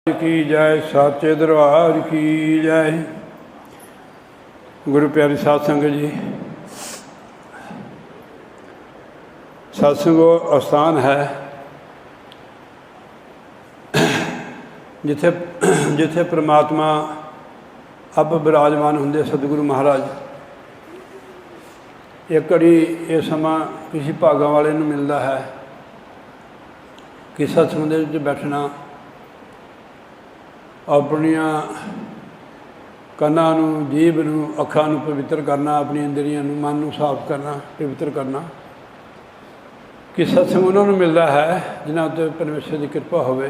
की जय, साचे दरबार की जय। गुरु प्यारी साध संगत जी, सत्संग वो स्थान है जिथे जिथे परमात्मा अब विराजमान होंगे। सतगुरु महाराज एक घड़ी ये समा किसी भागा वाले नूं मिलता है कि सत्संग दे विच बैठना, अपनिया कन्नां नूं, जीभ नूं, अखां नूं पवित्र करना, अपनी इंद्रियां नूं, मन नूं साफ करना, पवित्र करना। कि सत्संग उन्होंने मिलता है जिन्हां उत्ते परमेश्वर की कृपा होवे।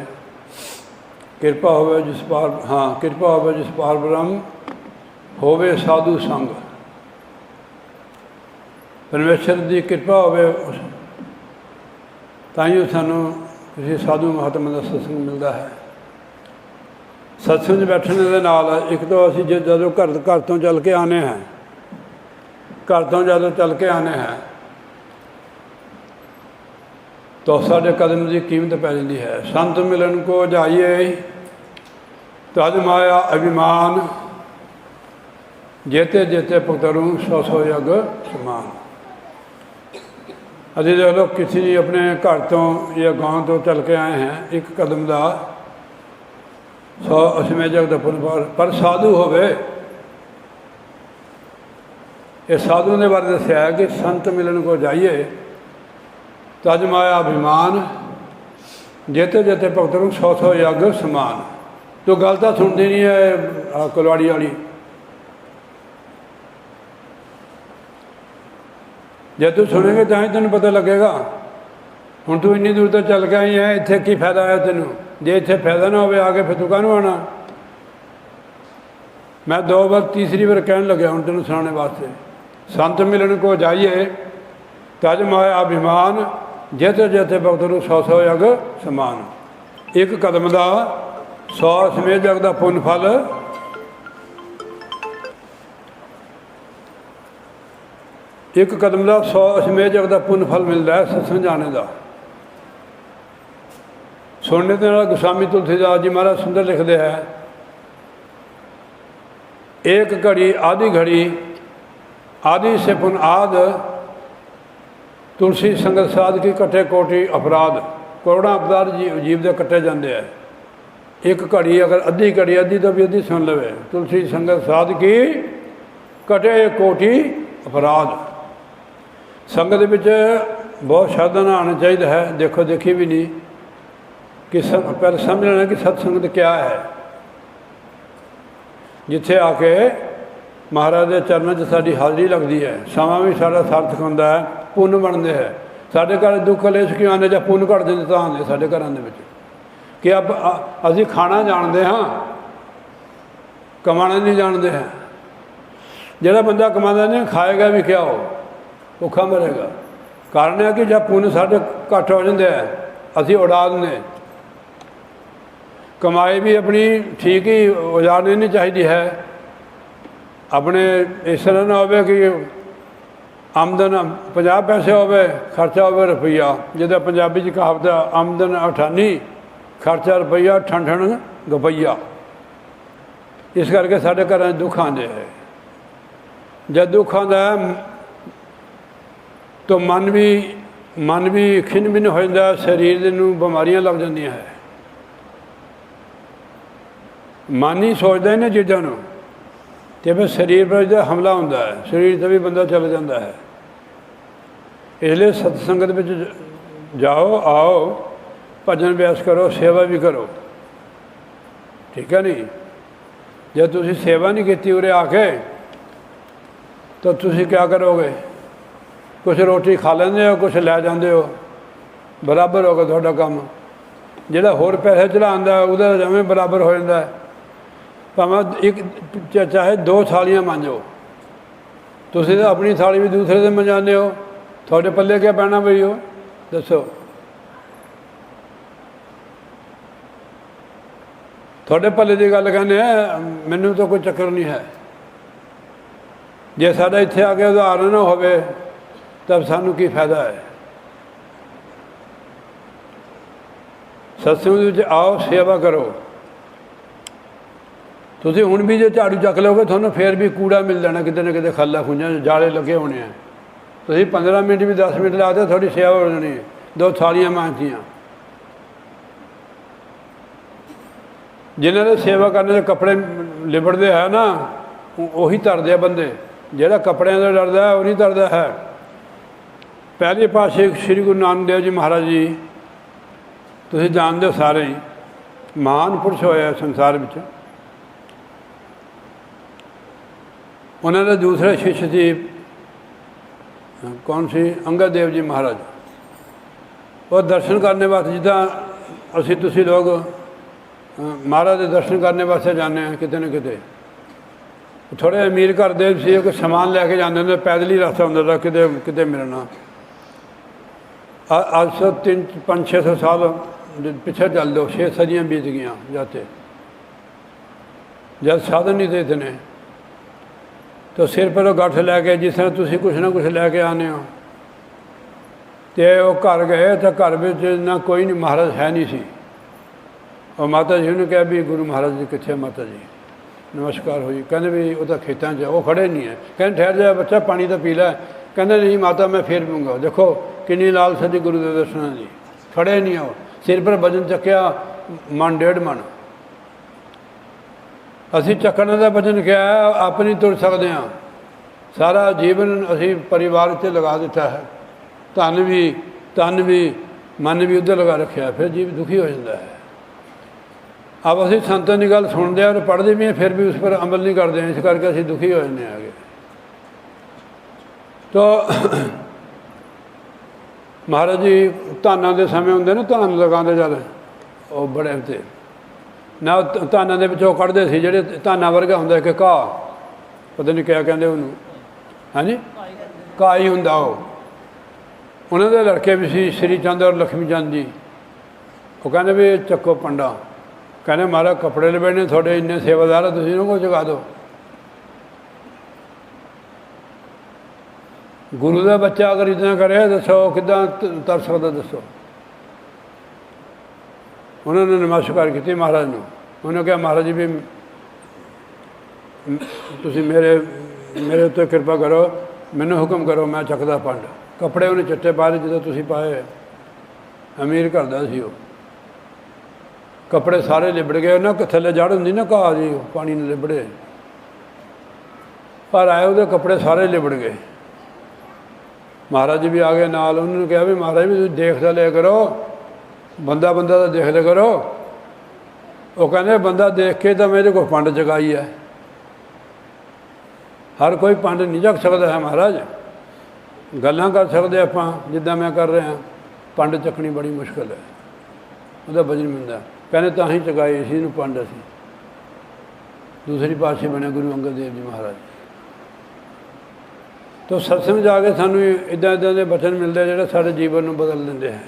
कृपा होवे जिस पार, हाँ, कृपा होवे जिस पार ब्रह्म होवे साधु संग। परमेश्वर की कृपा होवे ताइयों सानूं किसी साधु महात्मा का सत्संग मिलता है। सत्संग बैठने के नाल एक तो असीं जदों घर तो चल के आने हैं, घर तो जदों चल के आने हैं तो साडे कदम की कीमत पै जाती है। संत मिलन को जाइए तज माया अभिमान, जेते जेते पुतरूं सौ सौ यग समान। अभी देख लो किसी अपने घर तो या गांव तो चल के आए हैं, एक कदम का 100 अश्मेजक का पुण्य पर साधु होवे। ये साधु ने बारे दस्या है कि संत मिलन को जाइए तज माया अभिमान, जेते जेते भगतों 100 100 यग समान। तो गल तो सुनती नहीं है कलवाड़ी वाली। जब तू सुनेंगे तो ही तेन पता लगेगा। हुण तू इन्नी दूर तो चल के आई है, इत्थे की फायदा है तेनों? जे इत्थे फायदा ना हो आके फिर तू कहनूं आना। मैं 2 बार तीसरी बार कहन लग्या हूँ तेन सुनाने वास्ते। संत मिलन को जाइए तज माया अभिमान, जेते जेते भगतों 100 100 यग समान। एक कदम का 100 अश्मेजक का पुण्य फल, एक कदम का 100 अश्मेजक का पुण्य फल मिलता है सत्संग जाने का। सुनने के नाल गोस्वामी तुलसीदास जी महाराज सुंदर लिखते हैं, एक घड़ी आधी घड़ी आदि से पुन आद, तुलसी संगत साध की कटे कोटि अपराध। करोड़ा अपराध जीव के कटे जाते हैं। एक घड़ी अगर अद्धी घड़ी, अद्धी तो भी अद्धी सुन लवे, तुलसी संगत साध की कटे कोटि अपराध। संगत विच बहुत श्रद्धा नाल आना चाहिए है। देखो देखी भी नहीं कि पहले समझ लेना कि सत्संगत क्या है। जिथे आके महाराज के चरणों च साडी हाज़री लगती है, समा भी साड़ा सार्थक होंदा है, पुण्य बनते हैं। साढ़े घर दुख कलेश क्यों आने, जब पुण्य घट जाते तो आते साढ़े घर कि अब असीं खाना जानते हाँ, कमाना नहीं जानते हैं। जिहड़ा बंदा कमांदा नहीं खाएगा भी क्या, हो भुखा मरेगा। कारण है कि जब पुण्य साढ़े घट हो जाते हैं, असीं उड़ा दें। कमाई भी अपनी ठीक ही उजाड़नी नहीं चाहिए है। अपने इस तरह ना हो कि आमदन 50 पैसे होवे, खर्चा होवे रुपया। जिदा पंजाबी च कहावत है, आमदन 98 खर्चा रुपया, ठन ठन गपैया। इस करके साढ़े घर दुख आते हैं। जब दुख आता है तो मन भी खिन भिन हो जाता है, शरीर नूं बीमारियां लग जांदियां है। मन ही सोचता है इन चीज़ों को, तो फिर शरीर पर जो हमला होता है, शरीर से भी बंदा चल जाता है। इसलिए सत्संगत में जाओ, आओ, भजन अभ्यास करो, सेवा भी करो, ठीक है नहीं। जब तुम सेवा नहीं की उरे आके तो तुम क्या करोगे? कुछ रोटी खा लेंदे हो, कुछ लै जाते हो, बराबर होगा थोड़ा काम। जिहड़ा होर पैसे चढ़ाता उहदा जमें बराबर हो जाता है। भावें एक चाहे 2 थालियां मांजो, तुम तो अपनी थाली भी दूसरे से मंजाते हो, थोड़े पल्ले क्या पैना बई हो दसो? थोड़े पल्ले की गल कहने मैनू तो कोई चक्कर नहीं है। जे साडा इत्थे आके उदाहरण ना होवे तब सानू की फायदा है। सत्संग आओ, सेवा करो, ਤੁਸੀਂ ਹੁਣ ਵੀ ਜੇ ਝਾੜੂ ਚੱਕ ਲਓਗੇ ਤੁਹਾਨੂੰ ਫੇਰ ਵੀ ਕੂੜਾ ਮਿਲ ਜਾਣਾ ਕਿਤੇ ਨਾ ਕਿਤੇ, ਖਾਲਾ ਖੂੰਜਾਂ ਜਾਲੇ ਲੱਗੇ ਹੋਣੇ ਆ। ਤੁਸੀਂ 15 ਮਿੰਟ ਵੀ 10 ਮਿੰਟ ਲਾ ਦਿਓ, ਤੁਹਾਡੀ ਸੇਵਾ ਹੋ ਜਾਣੀ। 2 ਥਾਲੀਆਂ ਮਾਂਜੀਆਂ। ਜਿਨ੍ਹਾਂ ਦੇ ਸੇਵਾ ਕਰਨ ਦੇ ਕੱਪੜੇ ਲਿਬੜਦੇ ਹੈ ਨਾ, ਉਹੀ ਧਰਦੇ ਆ ਬੰਦੇ। ਜਿਹੜਾ ਕੱਪੜਿਆਂ ਦਾ ਡਰਦਾ ਉਹ ਨਹੀਂ ਧਰਦਾ ਹੈ। ਪਹਿਲੇ ਪਾਤਸ਼ਾਹ ਸ੍ਰੀ ਗੁਰੂ ਨਾਨਕ ਦੇਵ ਜੀ ਮਹਾਰਾਜ ਜੀ, ਤੁਸੀਂ ਜਾਣਦੇ ਹੋ ਸਾਰੇ ਹੀ, ਮਹਾਨ ਪੁਰਸ਼ ਹੋਇਆ ਸੰਸਾਰ ਵਿੱਚ। ਉਹਨਾਂ ਦੇ ਦੂਸਰੇ ਸ਼ਿਸ਼ ਸੀ, ਕੌਣ ਸੀ? ਅੰਗਦ ਦੇਵ ਜੀ ਮਹਾਰਾਜ। ਉਹ ਦਰਸ਼ਨ ਕਰਨ ਵਾਸਤੇ, ਜਿੱਦਾਂ ਅਸੀਂ ਤੁਸੀਂ ਲੋਕ ਮਹਾਰਾਜ ਦੇ ਦਰਸ਼ਨ ਕਰਨ ਵਾਸਤੇ ਜਾਂਦੇ ਹਾਂ ਕਿਤੇ ਨਾ ਕਿਤੇ। ਥੋੜ੍ਹੇ ਅਮੀਰ ਘਰ ਦੇ ਸੀ, ਕੋਈ ਸਮਾਨ ਲੈ ਕੇ ਜਾਂਦੇ ਹੁੰਦੇ, ਪੈਦਲ ਹੀ ਰਸਤਾ ਹੁੰਦਾ था ਕਿਤੇ ਕਿਤੇ ਮਿਲਣਾ। ਅੱਜ ਤੋਂ 500-600 ਸਾਲ ਪਿੱਛੇ ਚੱਲ दो, 6 सदियाँ बीत गई जाते, जब साधन नहीं थे इतने। तो सिर पर ਗੱਠ ਲੈ ਕੇ, ਜਿਸ ਤਰ੍ਹਾਂ ਤੁਸੀਂ ਕੁਛ ਨਾ ਕੁਛ ਲੈ ਕੇ ਆਉਂਦੇ ਹੋ। ਅਤੇ ਉਹ ਘਰ ਗਏ ਤਾਂ ਘਰ ਵਿੱਚ ਨਾ ਕੋਈ ਨਹੀਂ, ਮਹਾਰਾਜ ਹੈ ਨਹੀਂ ਸੀ। ਉਹ ਮਾਤਾ ਜੀ ਨੂੰ ਕਿਹਾ ਵੀ ਗੁਰੂ ਮਹਾਰਾਜ ਜੀ ਕਿੱਥੇ? ਮਾਤਾ ਜੀ ਨਮਸਕਾਰ ਹੋਈ। ਕਹਿੰਦੇ ਵੀ ਉਹ ਤਾਂ ਖੇਤਾਂ 'ਚ, ਉਹ ਖੜੇ ਨਹੀਂ ਹੈ। ਕਹਿੰਦੇ ਠਹਿਰ ਜਾ ਬੱਚਾ, ਪਾਣੀ ਤਾਂ ਪੀ ਲੈ। ਕਹਿੰਦੇ ਨਹੀਂ ਮਾਤਾ ਮੈਂ ਫੇਰ ਪੀਊਂਗਾ। ਦੇਖੋ ਕਿੰਨੀ ਲਾਲ ਸੱਜੀ ਗੁਰੂ ਦੇ ਦਰਸ਼ਨਾਂ ਦੀ। ਖੜੇ ਨਹੀਂ ਹੋ, ਸਿਰ ਪਰ ਵਜਨ ਚੱਕਿਆ, ਮਨ 1.5 ਮਣ। ਅਸੀਂ ਚੱਕਣ ਦਾ ਵਜਨ ਕਿਹਾ, ਆਪ ਨਹੀਂ ਤੁਰ ਸਕਦੇ ਹਾਂ। ਸਾਰਾ ਜੀਵਨ ਅਸੀਂ ਪਰਿਵਾਰ 'ਤੇ ਲਗਾ ਦਿੱਤਾ ਹੈ। ਧਨ ਵੀ ਮਨ ਵੀ ਉੱਧਰ ਲਗਾ ਰੱਖਿਆ, ਫਿਰ ਜੀਵ ਦੁਖੀ ਹੋ ਜਾਂਦਾ ਹੈ। अब ਅਸੀਂ ਸੰਤਾਂ ਦੀ ਗੱਲ ਸੁਣਦੇ ਹਾਂ ਔਰ ਪੜ੍ਹਦੇ ਵੀ ਹਾਂ, ਫਿਰ ਵੀ ਉਸ ਪਰ ਅਮਲ ਨਹੀਂ ਕਰਦੇ ਹਾਂ। ਇਸ ਕਰਕੇ ਅਸੀਂ ਦੁਖੀ ਹੋ ਜਾਂਦੇ ਆਗੇ। ਤਾਂ ਮਹਾਰਾਜ ਜੀ ਧਾਨਾਂ ਦੇ ਸਮੇਂ ਹੁੰਦੇ ਨਾ, ਧਾਨ ਲਗਾਉਂਦੇ ਜਦ, ਉਹ ਬੜੇ ਤੇ ਨਾ ਧਾਨਾਂ ਦੇ ਵਿੱਚੋਂ ਕੱਢਦੇ ਸੀ, ਜਿਹੜੇ ਧਾਨਾਂ ਵਰਗਾ ਹੁੰਦਾ ਕਿ ਘਾਹ, ਪਤਾ ਨਹੀਂ ਕਿਆ ਕਹਿੰਦੇ ਉਹਨੂੰ, ਹਾਂਜੀ ਘਾਹ ਹੀ ਹੁੰਦਾ ਉਹ। ਉਹਨਾਂ ਦੇ ਲੜਕੇ ਵੀ ਸੀ, ਸ਼੍ਰੀ ਚੰਦ ਔਰ ਲక్ష్ਮੀ ਚੰਦ ਜੀ। ਉਹ ਕਹਿੰਦੇ ਵੀ ਚੱਕੋ ਪੰਡਾ। ਕਹਿੰਦੇ ਮਹਾਰਾਜ ਕੱਪੜੇ ਲਪੇਟਣੇ, ਤੁਹਾਡੇ ਇੰਨੇ ਸੇਵਾਦਾਰ, ਤੁਸੀਂ ਇਹਨਾਂ ਕੋਲ ਚੁਕਾ ਦਿਓ। ਗੁਰੂ ਦਾ ਬੱਚਾ ਅਗਰ ਇਤਨਾ ਕਰੇ, ਦੱਸੋ ਕਿੱਦਾਂ ਤਰ ਸਕਦਾ? ਦੱਸੋ। ਉਹਨਾਂ ਨੇ ਨਮਸਕਾਰ ਕੀਤੀ ਮਹਾਰਾਜ ਨੂੰ। ਉਹਨੇ ਕਿਹਾ ਮਹਾਰਾਜ ਜੀ ਵੀ ਤੁਸੀਂ ਮੇਰੇ ਉੱਤੇ ਕਿਰਪਾ ਕਰੋ, ਮੈਨੂੰ ਹੁਕਮ ਕਰੋ, ਮੈਂ ਚੱਕਦਾ ਪੰਡ। ਕੱਪੜੇ ਉਹਨੇ ਚਿੱਟੇ ਪਾ ਲਏ ਜਦੋਂ ਤੁਸੀਂ ਪਾਏ। ਅਮੀਰ ਘਰ ਦਾ ਸੀ ਉਹ। ਕੱਪੜੇ ਸਾਰੇ ਲਿਬੜ ਗਏ। ਉਹਨਾਂ ਥੱਲੇ ਜੜ ਹੁੰਦੀ ਨਾ ਘਾਹ ਜੀ, ਪਾਣੀ ਨੂੰ ਲਿਬੜੇ। ਪਰ ਆਏ ਉਹਦੇ ਕੱਪੜੇ ਸਾਰੇ ਲਿਬੜ ਗਏ। ਮਹਾਰਾਜ ਜੀ ਵੀ ਆ ਗਏ ਨਾਲ। ਉਹਨਾਂ ਨੂੰ ਕਿਹਾ ਵੀ ਮਹਾਰਾਜ ਵੀ ਤੁਸੀਂ ਦੇਖਦਾ ਲਿਆ ਕਰੋ, ਬੰਦਾ ਦਾ ਦੇਖ ਲਿਆ ਕਰੋ। ਉਹ ਕਹਿੰਦੇ ਬੰਦਾ ਦੇਖ ਕੇ ਤਾਂ ਮੇਰੇ ਕੋਲ ਪੰਡ ਚੁਕਾਈ ਹੈ। ਹਰ ਕੋਈ ਪੰਡ ਨਹੀਂ ਚੱਕ ਸਕਦਾ ਹੈ ਮਹਾਰਾਜ। ਗੱਲਾਂ ਕਰ ਸਕਦੇ ਆਪਾਂ ਜਿੱਦਾਂ ਮੈਂ ਕਰ ਰਿਹਾ, ਪੰਡ ਚੱਕਣੀ ਬੜੀ ਮੁਸ਼ਕਿਲ ਹੈ, ਉਹਦਾ ਵਜਨ ਮਿਲਦਾ। ਕਹਿੰਦੇ ਤਾਂ ਹੀ ਚੁਕਾਈ ਸੀ ਇਹਨੂੰ ਪੰਡ। ਅਸੀਂ ਦੂਸਰੀ ਪਾਤਸ਼ਾਹੀ ਬਣੇ ਗੁਰੂ ਅੰਗਦ ਦੇਵ ਜੀ ਮਹਾਰਾਜ। ਤਾਂ ਸਤਸੰਗ ਜਾ ਕੇ ਸਾਨੂੰ ਇੱਦਾਂ ਦੇ ਬਚਨ ਮਿਲਦੇ ਜਿਹੜੇ ਸਾਡੇ ਜੀਵਨ ਨੂੰ ਬਦਲ ਦਿੰਦੇ ਹੈ।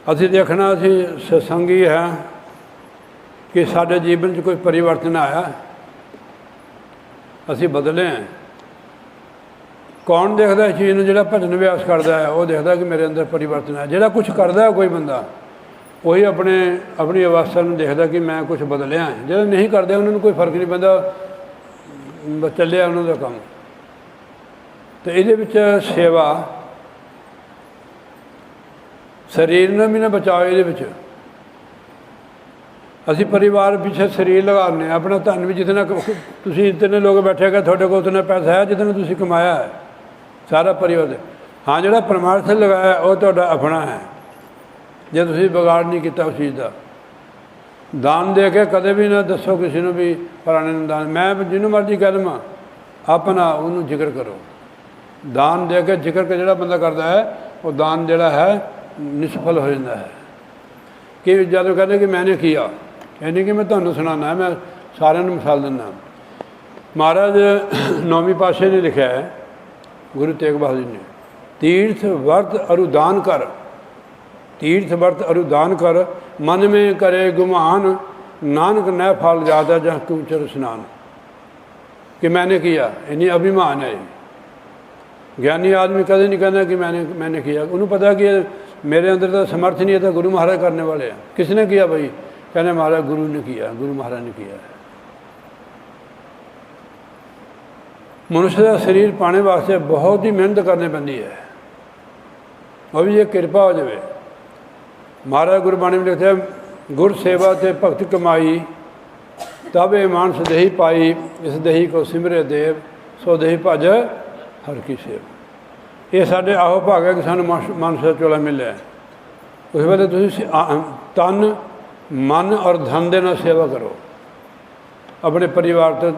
ਅਸੀਂ ਦੇਖਣਾ ਅਸੀਂ ਸਤਸੰਗੀ ਹੈ ਕਿ ਸਾਡੇ ਜੀਵਨ 'ਚ ਕੋਈ ਪਰਿਵਰਤਨ ਆਇਆ, ਅਸੀਂ ਬਦਲੇ ਹਾਂ। ਕੌਣ ਦੇਖਦਾ ਇਸ ਚੀਜ਼ ਨੂੰ? ਜਿਹੜਾ ਭਜਨ ਅਭਿਆਸ ਕਰਦਾ ਹੈ ਉਹ ਦੇਖਦਾ ਕਿ ਮੇਰੇ ਅੰਦਰ ਪਰਿਵਰਤਨ ਹੈ। ਜਿਹੜਾ ਕੁਛ ਕਰਦਾ ਕੋਈ ਬੰਦਾ, ਉਹੀ ਆਪਣੀ ਅਵਸਥਾ ਨੂੰ ਦੇਖਦਾ ਕਿ ਮੈਂ ਕੁਛ ਬਦਲਿਆ। ਜਿਹੜੇ ਨਹੀਂ ਕਰਦੇ ਉਹਨਾਂ ਨੂੰ ਕੋਈ ਫਰਕ ਨਹੀਂ ਪੈਂਦਾ, ਚੱਲਿਆ ਉਹਨਾਂ ਦਾ ਕੰਮ। ਅਤੇ ਇਹਦੇ ਵਿੱਚ ਸੇਵਾ, ਸਰੀਰ ਨੂੰ ਵੀ ਨਾ ਬਚਾਓ। ਇਹਦੇ ਵਿੱਚ ਅਸੀਂ ਪਰਿਵਾਰ ਪਿੱਛੇ ਸਰੀਰ ਲਗਾਉਂਦੇ ਹਾਂ, ਆਪਣਾ ਧਨ ਵੀ ਜਿਤਨਾ ਤੁਸੀਂ ਇਤਨੇ ਲੋਕ ਬੈਠੇ ਕਿ ਤੁਹਾਡੇ ਕੋਲ ਉਤਨਾ ਪੈਸਾ ਹੈ ਜਿਤਨਾ ਤੁਸੀਂ ਕਮਾਇਆ ਹੈ, ਸਾਰਾ ਪਰਿਵਾਰ ਦੇ। ਹਾਂ, ਜਿਹੜਾ ਪਰਮਾਰਥ ਲਗਾਇਆ ਉਹ ਤੁਹਾਡਾ ਆਪਣਾ ਹੈ, ਜੇ ਤੁਸੀਂ ਵਿਗਾੜ ਨਹੀਂ ਕੀਤਾ ਉਸ ਚੀਜ਼ ਦਾ। ਦਾਨ ਦੇ ਕੇ ਕਦੇ ਵੀ ਨਾ ਦੱਸੋ ਕਿਸੇ ਨੂੰ ਵੀ ਫਲਾਣੇ ਨੂੰ ਦਾਨ। ਮੈਂ ਜਿਹਨੂੰ ਮਰਜ਼ੀ ਕਹਿ ਦੇਵਾਂ, ਆਪਣਾ ਉਹਨੂੰ ਜ਼ਿਕਰ ਕਰੋ। ਦਾਨ ਦੇ ਕੇ ਜ਼ਿਕਰ ਜਿਹੜਾ ਬੰਦਾ ਕਰਦਾ ਹੈ, ਉਹ ਦਾਨ ਜਿਹੜਾ ਹੈ ਨਿਸਫਲ ਹੋ ਜਾਂਦਾ ਹੈ। ਕਿ ਜਦੋਂ ਕਹਿੰਦੇ ਕਿ ਮੈਨੇ ਕੀਆ, ਇਹ ਨਹੀਂ ਕਿ ਮੈਂ ਤੁਹਾਨੂੰ ਸੁਣਾਉਣਾ, ਮੈਂ ਸਾਰਿਆਂ ਨੂੰ ਮਿਸਾਲ ਦਿੰਦਾ। ਮਹਾਰਾਜ 9ਵੀਂ ਪਾਤਸ਼ਾਹ ਨੇ ਲਿਖਿਆ ਹੈ, ਗੁਰੂ ਤੇਗ ਬਹਾਦਰ ਜੀ ਨੇ, ਤੀਰਥ ਵਰਤ ਅਰੁ ਦਾਨ ਕਰ। ਤੀਰਥ ਵਰਤ ਅਰੁ ਦਾਨ ਕਰ, ਮਨ ਮੇਂ ਕਰੇ ਗੁਮਾਨ, ਨਾਨਕ ਨੈ ਫਲ ਜਾਦਾ ਜਾਂ ਕੂਚਰ स्नान। कि मैंने किया, इन्हीं अभिमान है। ज्ञानी आदमी कदे नहीं कहना कि मैंने किया। उन्होंने पता कि मेरे अंदर तो समर्थ नहीं है, तो गुरु महाराज करने वाले हैं। किसने किया भाई? कहने महाराज गुरु ने किया, गुरु महाराज ने किया। मनुष्य का शरीर पाने वास्ते बहुत ही मेहनत करनी पैंदी है, वो भी जे कृपा हो जाए। महाराज गुरबाणी में लिखते हैं गुर सेवा ते भगत कमाई, तब ये मानस देही पाई, इस देही को सिमरे देव, सो देही भज हर की सेव। ये साढ़े आहो भाग है कि सानू मानस का चोला मिले। उस वेले तुसीं तन मन और धन दे नाल सेवा करो, अपने परिवार तो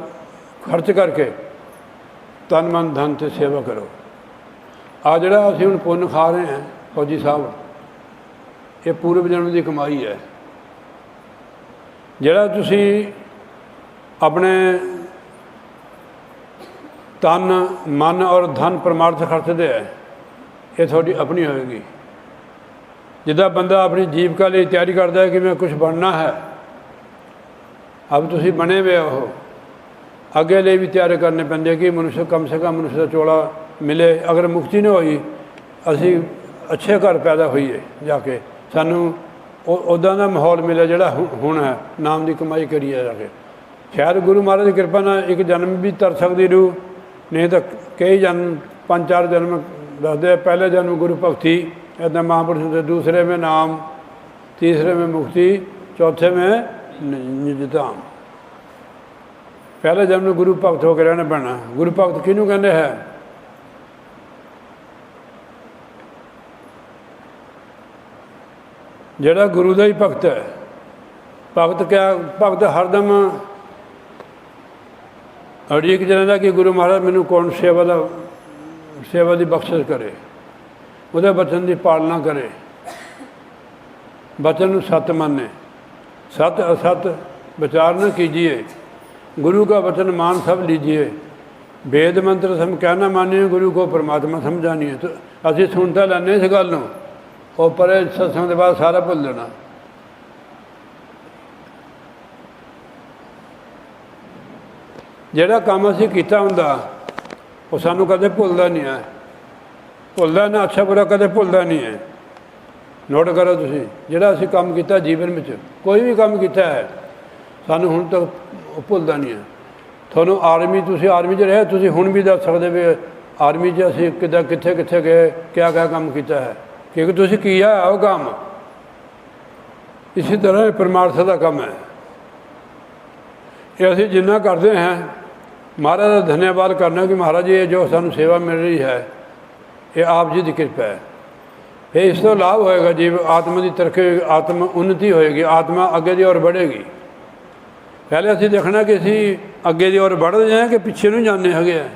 खर्च करके तन मन धन से सेवा करो। आ जिहड़ा असीं हुण पुन्न खा रहे हैं फौजी साहब, ये पूर्व जन्म की कमाई है। जिहड़ा तुसीं अपने तन मन और धन परमार्थ खर्चते हैं, ये थोड़ी अपनी होएगी। जिदा बंदा अपनी जीविका लिए तैयारी करता है कि मैं कुछ बनना है, अब तुसीं बने हुए हो, अगे लिए भी तैयारी करने पैंदी कि मनुष्य कम से कम मनुष्य का चोला मिले। अगर मुक्ति नहीं हुई, असी अच्छे घर पैदा होईए जाके, सानू उदा का माहौल मिले जिहड़ा हुण है, नाम की कमाई करिए जाके। शायद गुरु महाराज की कृपा नाल एक जन्म भी तर सकती रूह, नहीं तो कई जन्म 5-4 जन्म दसदे। पहले जन्म गुरु भक्ति, इदा महापुरुष से, दूसरे में नाम, तीसरे में मुक्ति, चौथे में निजधाम। पहले जन्म गुरु भगत होकर रहना पैना। गुरु भगत किनू कहते हैं? जिहड़ा गुरु का ही भगत है। भगत क्या? भगत हरदम अड़ीक रहता कि गुरु महाराज मैनू कौन सेवा की बख्शिश करे, उहदे वचन की पालना करे, वचन सत माने, सत असत विचार न कीजिए, गुरु का वचन मान सब लीजिए, वेद मंत्र सम कहना मानिए, गुरु को परमात्मा समझानिए। तो असीं सुनता लैने इस गल नूं, और परे सत्संग के बाद सारा भुल जाना। जिहड़ा काम असीं कीता हुंदा वो सानू कदे भुलदा नहीं है, भुलदा ना, अच्छा बुरा कदे भुलदा नहीं है। नोट करो तुसीं, जिहड़ा असीं काम कीता जीवन में, कोई भी काम कीता है, सानू हुण तक भुलदा नहीं है। तुहानू आर्मी, तुसीं आर्मी च रहे, तुसीं हुण भी दस सकदे भी आर्मी च असीं किद्दां कित्थे कित्थे गए, क्या क्या काम कीता है, क्योंकि तुसीं किया है वो काम। इसी तरह परमार्थ का काम है। ये असीं जिन्ना करते हैं, महाराज का धन्यवाद करना कि महाराज जी ये जो सानू सेवा मिल रही है, ये आप जी की कृपा है। फिर इस तो लाभ होएगा जी, आत्मा की तरक्की, आत्म उन्नति होएगी, आत्मा अगे की ओर बढ़ेगी। पहले असीं देखना कि असीं अगे की ओर बढ़ते हैं कि पिछे नहीं जाने है।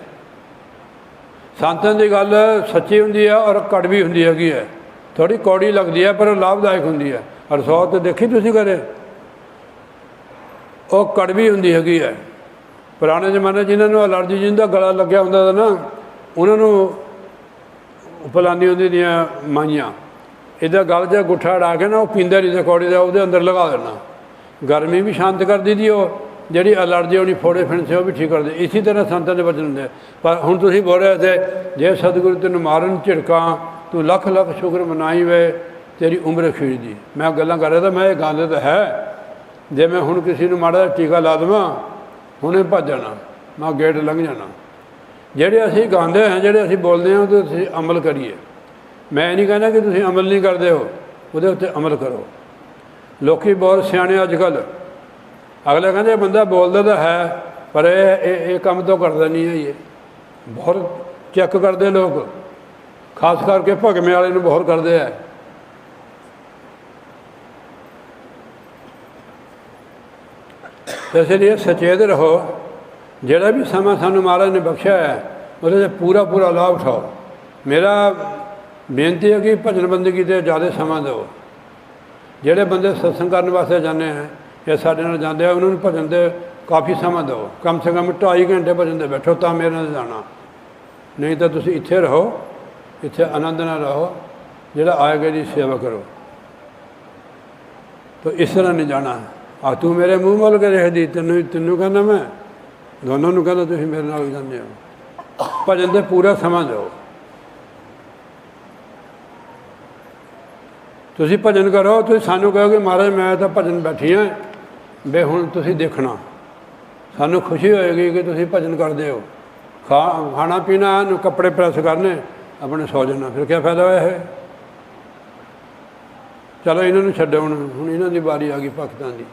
संतां की गल सच्ची हुंदी है और कड़वी हुंदी हैगी है, थोड़ी कौड़ी लगती है पर लाभदायक हुंदी है। रसौत देखी तुसीं कदे? वो कड़वी हुंदी हैगी है। पुराने जमाने जिन्होंने एलर्जी, जिन्होंने गला लग्या हुंदा था ना, उन्होंने फलानी होंदी दियां माइयां, इधर गल च गुट्ठा अड़ा के ना, वो पींदा नहीं था कौड़ी का, वो अंदर लगा देना। गर्मी भी शांत कर दी थी, वो जी एलर्जी होनी, फोड़े फिणसे वो भी ठीक कर दी। इसी तरह संतां दे वचन होंदे। पर हुण तुसीं बोल रहे थे, जे सतगुरु तेन मारन झिड़कां, तू लख लख शुक्र मनाई वे, तेरी उम्र खीड़ दी। मैं गल्लां कर रहा था, मैं ये गांदे तो है, जे मैं हुण किसी नूं माड़ा टीका ला देवां, हुणे भज जाना, मैं गेट लंघ जाना। ਜਿਹੜੇ ਅਸੀਂ ਗਾਉਂਦੇ ਹਾਂ, ਜਿਹੜੇ ਅਸੀਂ ਬੋਲਦੇ ਹਾਂ, ਉਹਦੇ ਤੁਸੀਂ ਅਮਲ ਕਰੀਏ। ਮੈਂ ਨਹੀਂ ਕਹਿੰਦਾ ਕਿ ਤੁਸੀਂ ਅਮਲ ਨਹੀਂ ਕਰਦੇ ਹੋ, ਉਹਦੇ ਉੱਤੇ ਅਮਲ ਕਰੋ। ਲੋਕੀ ਬਹੁਤ ਸਿਆਣੇ ਅੱਜ ਕੱਲ੍ਹ, ਅਗਲੇ ਕਹਿੰਦੇ ਬੰਦਾ ਬੋਲਦਾ ਤਾਂ ਹੈ ਪਰ ਇਹ ਕੰਮ ਤਾਂ ਕਰਦਾ ਨਹੀਂ ਹੈ। ਇਹ ਬਹੁਤ ਚੈੱਕ ਕਰਦੇ ਲੋਕ, ਖਾਸ ਕਰਕੇ ਭਗਵੇਂ ਵਾਲੇ ਨੂੰ ਬਹੁਤ ਕਰਦੇ ਹੈ। ਇਸ ਲਈ ਸਚੇਤ ਰਹੋ। ਜਿਹੜਾ भी समा सानू महाराज ने बख्शा है, उससे पूरा पूरा लाभ उठाओ। मेरा बेनती है कि भजन बंदगी से ज़्यादा समा दो। जोड़े बंदे सत्संग करने वास्ते जाते हैं या साढ़े नाल जाते हैं, उन्होंने भजन से काफ़ी समा दो। कम से कम 2.5 घंटे भजन से बैठो, तो मेरे नाल जाना। नहीं तो तुम इत्थे रहो, इत्थे आनंद नाल रहो, जोड़ा आएगा जी सेवा करो। तो इस तरह नहीं जाना। तू मेरे मूँह मल के देख दी, तेनों कहना मैं दोनों को कहना, तुम मेरे नाल जाते हो। भजन से पूरा समा दो। ਤੁਸੀਂ ਭਜਨ ਕਰੋ, ਤੁਸੀਂ ਸਾਨੂੰ ਕਹੋ ਕਿ ਮਹਾਰਾਜ ਮੈਂ ਤਾਂ ਭਜਨ ਬੈਠੀ ਹਾਂ ਬੇ, ਹੁਣ ਤੁਸੀਂ ਦੇਖਣਾ, ਸਾਨੂੰ ਖੁਸ਼ੀ ਹੋਏਗੀ ਕਿ ਤੁਸੀਂ ਭਜਨ ਕਰਦੇ ਹੋ। ਖਾਣਾ ਪੀਣਾ, ਕੱਪੜੇ ਪ੍ਰੈਸ ਕਰਨੇ, ਆਪਣੇ ਸੌ ਜਾਣਾ, ਫਿਰ ਕਿਆ ਫਾਇਦਾ ਹੋਇਆ ਹੈ। ਚਲੋ ਇਹਨਾਂ ਨੂੰ ਛੱਡੋ, ਹੁਣ ਇਹਨਾਂ ਦੀ ਵਾਰੀ ਆ ਗਈ ਭਗਤਾਂ ਦੀ।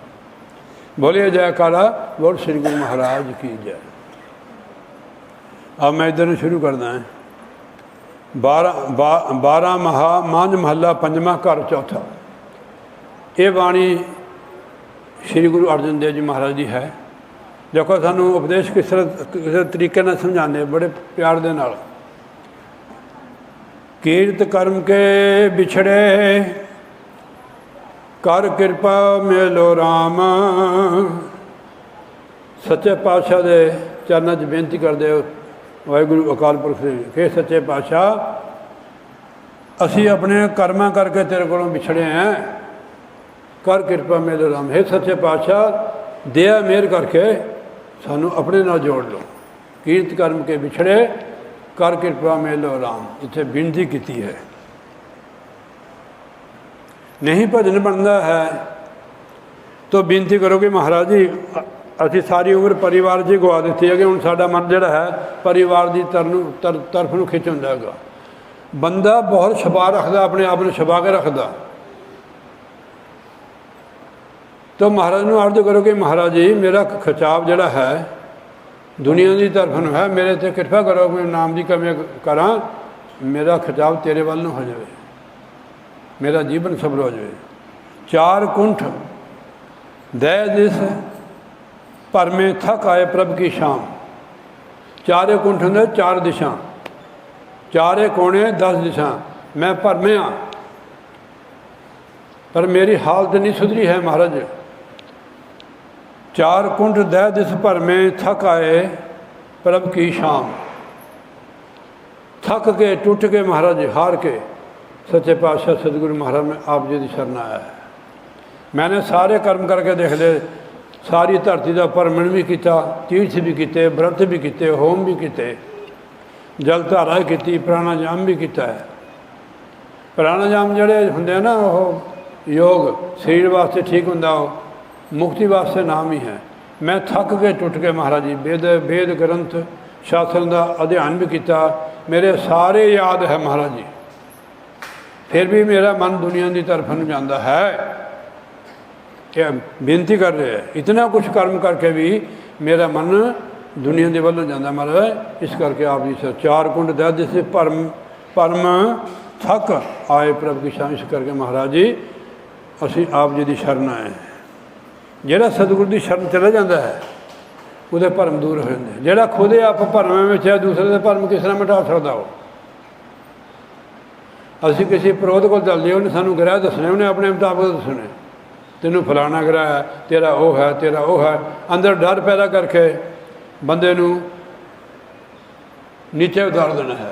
ਬੋਲੇ ਜੈਕਾਰਾ ਬੋਲ ਸ੍ਰੀ ਗੁਰੂ ਮਹਾਰਾਜ ਕੀ ਜੈ। अब मैं इधर शुरू करदा है। 12 महा मांझ महला पंजवा घर चौथा। ये बाणी श्री गुरु अर्जन देव जी महाराज जी है। देखो सानू उपदेश किस तरीके नाल समझाने, बड़े प्यार दे नाल। कीर्त कर्म के बिछड़े कर कृपा मेलो राम। सच्चे पातशाह दे चरणों च बेनती करदे हो वाहिगुरु अकाल पुरख से कि सच्चे पातशाह असी अपने कर्मां करके तेरे कोलों विछड़े हैं, कर कृपा मेरे राम। हे सच्चे पातशाह दया मेहर करके सानू अपने नाल जोड़ लो। कीर्त कर्म के विछड़े कर कृपा मेलो राम। इत्थे बेनती की है। नहीं भजन बनता है तो बेनती करो कि महाराज जी असी सारी उम्र परिवार च गवा दी है कि हुण साडा मन जिहड़ा है परिवार की तरफ नूं खिच हुंदा हैगा। बंदा बहुत छुपा रखदा, अपने आप नूं छुपा के रखदा। तो महाराज नूं अर्ज करो कि महाराज जी मेरा खिचाव जिहड़ा है दुनिया की तरफ नूं है, मेरे ते कृपा करो, मैं नाम की कमी करा, मेरा खिचाव तेरे वल नूं हो जाए, मेरा जीवन सफल हो जाए। 4 कुंठ दय दिस पर में थक आए प्रभ की शाम। 4 कुंठ होंगे, 4 दिशा, 4 कोने 10 दिशा। मैं भर में हाँ पर मेरी हालत नहीं सुधरी है महाराज। 4 कुंठ दह दिस भर में थक आए प्रभ की शाम। थक के टूट के महाराज हार के सच्चे पातशाह सतगुरु महाराज में आप जी की शरण आया है। मैंने सारे कर्म करके देख ले, सारी धरती का भरमण भी किया, तीर्थ भी किए, व्रत भी किए, होम भी किए, जल धारा की, प्राणायाम भी किया है। प्राणायाम जोड़े होंगे ना वो योग शरीर वास्ते ठीक होंगे, मुक्ति वास्ते नाम ही है। मैं थक के टुट के महाराज जी वेद ग्रंथ शास्त्र का अध्ययन भी किया, मेरे सारे याद है महाराज जी, फिर भी मेरा मन दुनिया की तरफ नहीं जाता है। क्या बेनती कर रहे हैं, इतना कुछ कर्म करके भी मेरा मन दुनिया के वालों जाता महाराज। इस करके आप जी 4 कुंड दर्द से परम थक आए प्रभ की शाम। इस करके महाराज जी असी आप जी की शरण आए। जोड़ा सतगुरु की शरण चला जाता है वो भरम दूर हो जाते। जोड़ा खुद आप भरम में है, दूसरे के भरम किस तरह मिटा सकता हो। असी किसी पुरोहित को चलते, उन्हें सानू ग्रह दसने, उन्हें अपने मुताबिक दसने, तेनू फलाना ग्रह है, तेरा वो है, तेरा वो है। अंदर डर पैदा करके बंदे नू नीचे उतार देना है।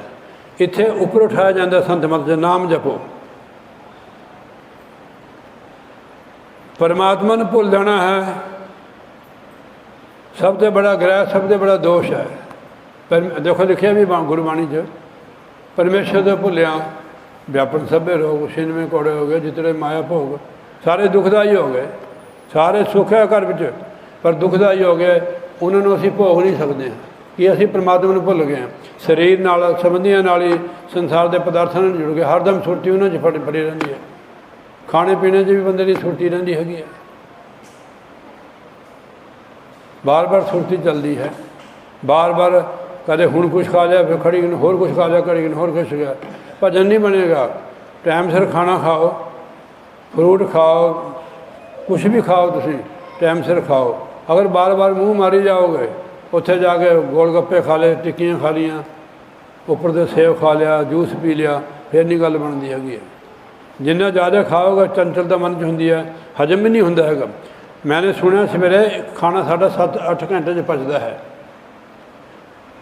इत्थे उपर उठाया जाता संत मत से नाम जपो। परमात्मा ने भुल जाना है, सबसे बड़ा ग्रह, सबसे बड़ा दोष है। पर देखो लिखिया भी गुरबाणी च, परमेश्वर तो भुलिया व्यापन सभ्य रोग, छिन्नवें कोड़े हो गए, जितने माया भोग, सारे दुखदाई हो गए। सारे सुख है घर में पर दुखदाई हो गए, उन्होंने असीं भोग नहीं सकते कि असीं परमात्मा को भुल गए हैं। शरीर नाल संबंधियों नाल ही संसार के पदार्थों नाल जुड़ गए। हरदम सुरती उन्होंने फड़ी रही है। खाने पीने भी बंदे की सुरती रही है, बार बार सुरती चलती है। बार बार कदे हुण कुछ खा लिया, फिर खड़ी होर कुछ खा लिया, खड़ी होर कुछ गया। भजन नहीं बनेगा। टाइम सिर खाना खाओ, फ्रूट खाओ, कुछ भी खाओ, तुम टाइम सिर खाओ। अगर बार बार मूँह मारी जाओगे, उत्थे जाके गोलगप्पे खा ले, टिक्कियाँ खा लिया, उपर से सेब खा लिया, जूस पी लिया, फिर नहीं गल बनती हैगी। जिन्ना ज़्यादा खाओगे चंचलता मन च होंदी है, हजम भी नहीं होंदा हैगा। मैंने सुनिया सवेरे खाना साढ़ा 7-8 घंटे च पचदा है।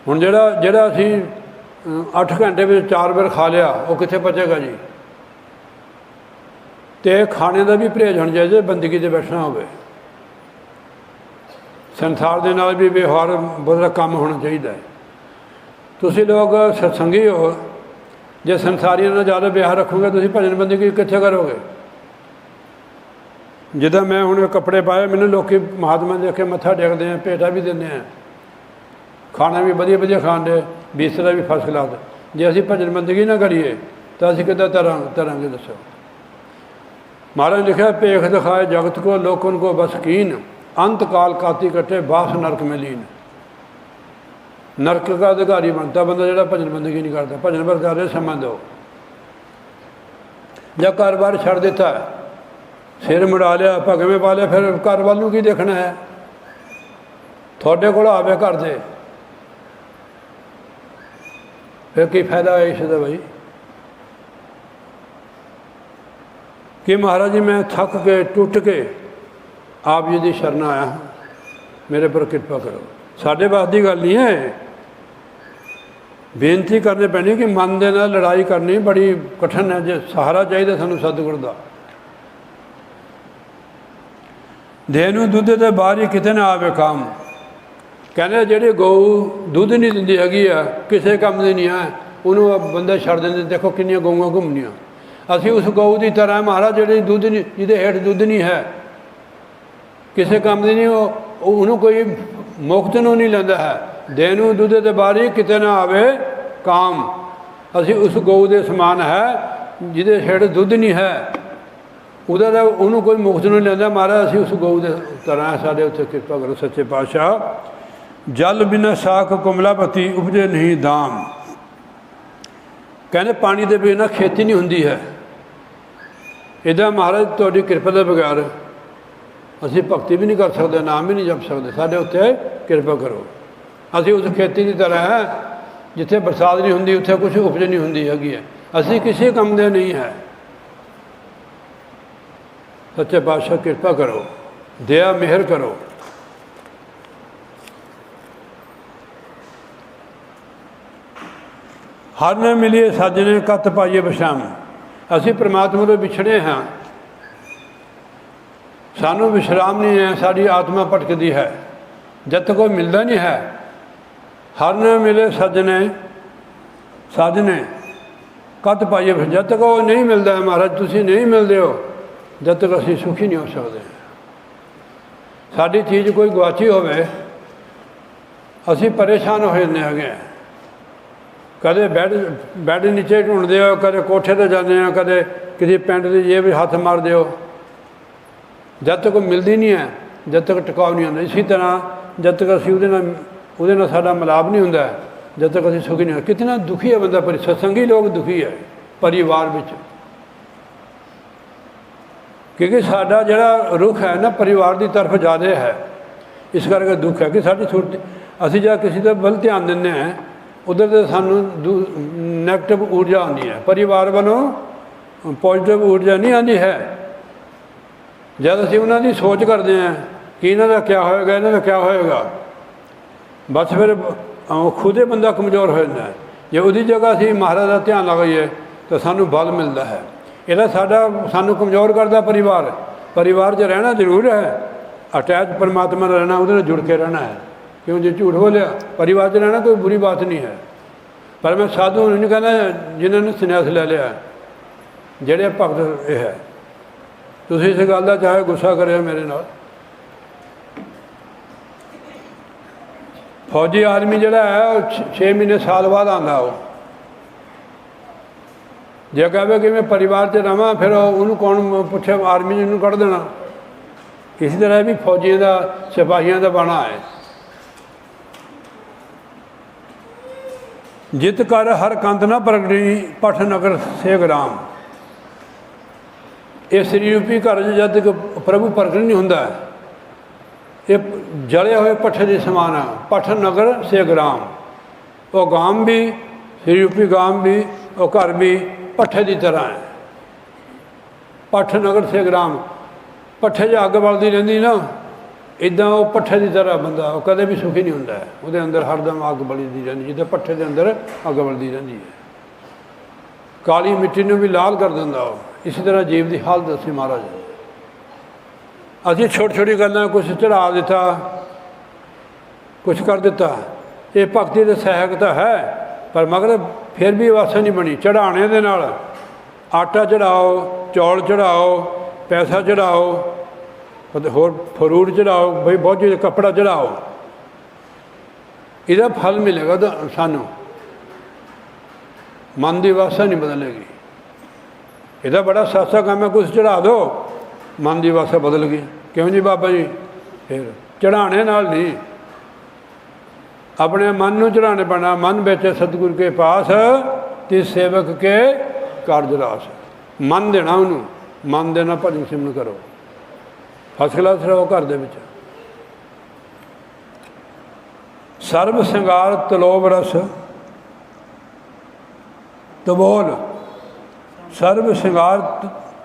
हुण जिहड़ा असीं 8 घंटे में 4 बार खा लिया, वो कित्थे पचेगा जी। तो खाने का भी परहेज होना चाहिए, बंदगी से बैठना हो। संसार के नाल भी व्यवहार बहुत कम होना चाहिए। तुसीं लोग सत्संगी हो, जे संसारियों नाल ज़्यादा व्यवहार रखोगे, तुसीं भजन बंदगी कित्थे करोगे। ਜਿੱਦਾਂ ਮੈਂ ਹੁਣ ਕੱਪੜੇ ਪਾਏ, ਮੈਨੂੰ ਲੋਕ ਮਹਾਤਮਾ ਦੇਖ ਕੇ ਮੱਥਾ ਟੇਕਦੇ ਆ, ਭੇਟਾ ਵੀ ਦਿੰਦੇ ਆ, ਖਾਣਾ ਵੀ ਵਧੀਆ ਵਧੀਆ ਖਾਂਦੇ, ਬਿਸਤਰਾ ਵੀ ਫਸਟ ਕਲਾਸ। ਜੇ ਅਸੀਂ ਭਜਨ ਬੰਦਗੀ ਨਾ ਕਰੀਏ ਤਾਂ ਅਸੀਂ ਕਿੱਦਾਂ ਤਰਾਂਗੇ ਦੱਸੋ। ਮਹਾਰਾਜ ਲਿਖਿਆ, ਭੇਖ ਦਿਖਾਏ ਜਗਤ ਕੋ ਲੋਕਨ ਕੋ ਬਸ ਕੀਨ, अंत काल काती कटे बास नरक में लीन। नरक का अधिकारी बनता बंदा जो भजन बंदगी नहीं करता। भजन पर कर रहे समा दो, जब घर बार छड़ दिता, सिर मुड़ा लिया, भगवें पा लिया, फिर घर वाल की देखना है। थोड़े को आवे घर से फिर की फायदा है इसका भाई कि महाराज जी मैं थक के टुट के आप जी की शरण आया, मेरे पर कृपा करो। साढ़े बस की गल नहीं है, बेनती करनी पैनी कि मन के नाल लड़ाई करनी बड़ी कठिन है। जो सहारा चाहिए सानू सतगुर का। देह नूं दुध दे बाहर ही किते ना आवे काम। कहने जिहड़ी गौ दुध नहीं दिंदी हैगी आ, किसी काम की नहीं है, उन्होंने बंदे छड़ देंदे। देखो कितनियां गऊआं घूमनियां। असीं उस गऊ की तरह महाराज जिहड़ी दुध नहीं, जिहदे हेठ दुध नहीं है, किसी काम की नहीं, उन्होंने कोई मुफ्त नूं नहीं लैंदा है। देह नूं दुध दे बारी किते ना आवे काम। असीं उस गऊ दे समान है जिहदे हेठ दुध नहीं है, उहदा उन्होंने कोई मुफ्त नहीं लैंदा। महाराज असीं उस गऊ दे तरह साडे उत्ते कृपा करो सच्चे पातशाह। जल बिना साख कुमलापति उपजे नहीं दाम। कहने पानी के बिना खेती नहीं होंदी है। इदा महाराज तुहाडी कृपा के बगैर असीं भगती भी नहीं कर सकते, नाम भी नहीं जप सकते। साडे उत्ते कृपा करो। असीं उस खेती की तरह है जिथे बरसात नहीं होंदी, उत्थे कुछ उपज नहीं होंदी हैगी है। असीं किसी काम दे नहीं है। सच्चे पातशाह कृपा करो, दया मेहर करो। हर न मिलिए साजने कत पाइए बशाम। असीं परमात्मा तो विछड़े हाँ, सानू विश्राम नहीं है, साड़ी आत्मा भटकती है, जब तक कोई मिलता नहीं है। हर न मिले सजने साजने कत पाइए, जब तक वो नहीं मिलता है महाराज, तुसीं नहीं मिलते हो, जब तक असीं सुखी नहीं हो सकते। साड़ी चीज़ कोई गुआची होवे असीं परेशान हो जाते हैं। कदे बैड नीचे ढूंढते हो, कदे कोठे पर जाते हैं, कदे किसी पिंड की जेब हाथ मारते हो। जब तक मिलती नहीं है, जब तक टिकाव नहीं आता। इसी तरह जब तक असीं उहदे नाल साडा मिलाप नहीं हुंदा, जब तक असीं सुखी नहीं हो। कितना दुखी है बंदा, पर सत्संगी लोग दुखी है परिवार विच, क्योंकि साडा जिहड़ा रुख है ना परिवार की तरफ ज़्यादा है। इस करके दुख है कि साडी छुट्टी असीं जब किसी दे वल ध्यान दिंदे हैं, उधर तो सानू नैगेटिव ऊर्जा आती है, परिवार वालों पॉजिटिव ऊर्जा नहीं आती है। जब असीं उन्हां दी सोच करते हैं कि इन्हां दा क्या होएगा, इन्हां दा क्या होएगा, बस फिर खुद ही बंदा कमज़ोर हो जाता है। जे उहदी जगह असीं महाराज का ध्यान लगाइए तो सानू बल मिलता है। इहदा सानू कमज़ोर करता परिवार। परिवार च रहना जरूर है, अटैच परमात्मा नाल रहना, उहदे नाल जुड़ के रहना है। क्यों जो झूठ बोलिया, परिवार च रहना कोई बुरी बात नहीं है। पर मैं साधु नहीं कहना जिन्होंने संन्यास ले लिया, जेड़े भगत ये है। तुसीं इस गल का चाहे गुस्सा करो मेरे नाल। फौजी आदमी जोड़ा है 6 महीने साल बाद आता। वो जे कहे कि मैं परिवार च रहा, फिर उन्होंने कौन पुछे, आर्मी ने कढ़ देना। इसी तरह भी फौजियों का सिपाहियों का बना है। जित कर हर कंत ना प्रगटी पठ नगर से ग्राम। ये शरीर रूपी घर जब तक प्रभु प्रगट नहीं होंदा, ये जले हुए पट्ठे के समान है। पठ नगर से ग्राम, वो गांव भी शरीर रूपी गांव भी, वो घर भी पट्ठे की तरह है। पठ नगर से ग्राम, पट्ठे च अग बलती रही ना, इदा वो पट्ठे की तरह बंदा वो कदे भी सुखी नहीं होंदा है। वो अंदर हरदम अग बलती रही, जिद्दां पट्ठे के अंदर अग बलती रही है। काली मिट्टी में भी लाल कर दिंदा वो। इसी तरह जीव की हालत दसी महाराज। असीं छोटी छोटी गल्लां कुछ चढ़ा दिता, कुछ कर दिता। ये भगती तो सहायक है, पर मगर फिर भी वासा नहीं बनी। चढ़ाने दे नाल आटा चढ़ाओ, चौल चढ़ाओ, पैसा चढ़ाओ, ਅਤੇ ਹੋਰ ਫਰੂਟ ਚੜਾਓ, ਬਈ ਬਹੁਤ ਚੀਜ਼, ਕੱਪੜਾ ਚੜਾਓ, ਇਹਦਾ ਫਲ ਮਿਲੇਗਾ ਤਾਂ ਸਾਨੂੰ। ਮਨ ਦੀ ਵਾਸਾ ਨਹੀਂ ਬਦਲੇਗੀ। ਇਹਦਾ ਬੜਾ ਸਸਤਾ ਕੰਮ ਹੈ, ਕੁਛ ਚੜਾ ਦਿਓ, ਮਨ ਦੀ ਵਾਸਾ ਬਦਲ ਗਈ। ਕਿਉਂ ਜੀ ਬਾਬਾ ਜੀ? ਫਿਰ ਚੜ੍ਹਾਣੇ ਨਾਲ ਨਹੀਂ, ਆਪਣੇ ਮਨ ਨੂੰ ਚੜ੍ਹਾਣੇ ਪੈਣਾ। ਮਨ ਵਿੱਚ ਸਤਿਗੁਰ ਕੇ ਪਾਸ, ਤੇ ਸੇਵਕ ਕੇ ਕਾਰਜ ਰਾਸ। ਮਨ ਦੇਣਾ ਉਹਨੂੰ, ਮਨ ਦੇ ਨਾਲ ਭਜਨ ਸਿਮਰਨ ਕਰੋ, ਫਸਟ ਕਲਾਸ ਰਹੋ ਘਰ ਦੇ ਵਿੱਚ। ਸਰਬ ਸ਼ਿੰਗਾਰ ਤਲੋਭ ਰਸ ਤਬੋਲ, ਸਰਬ ਸ਼ਿੰਗਾਰ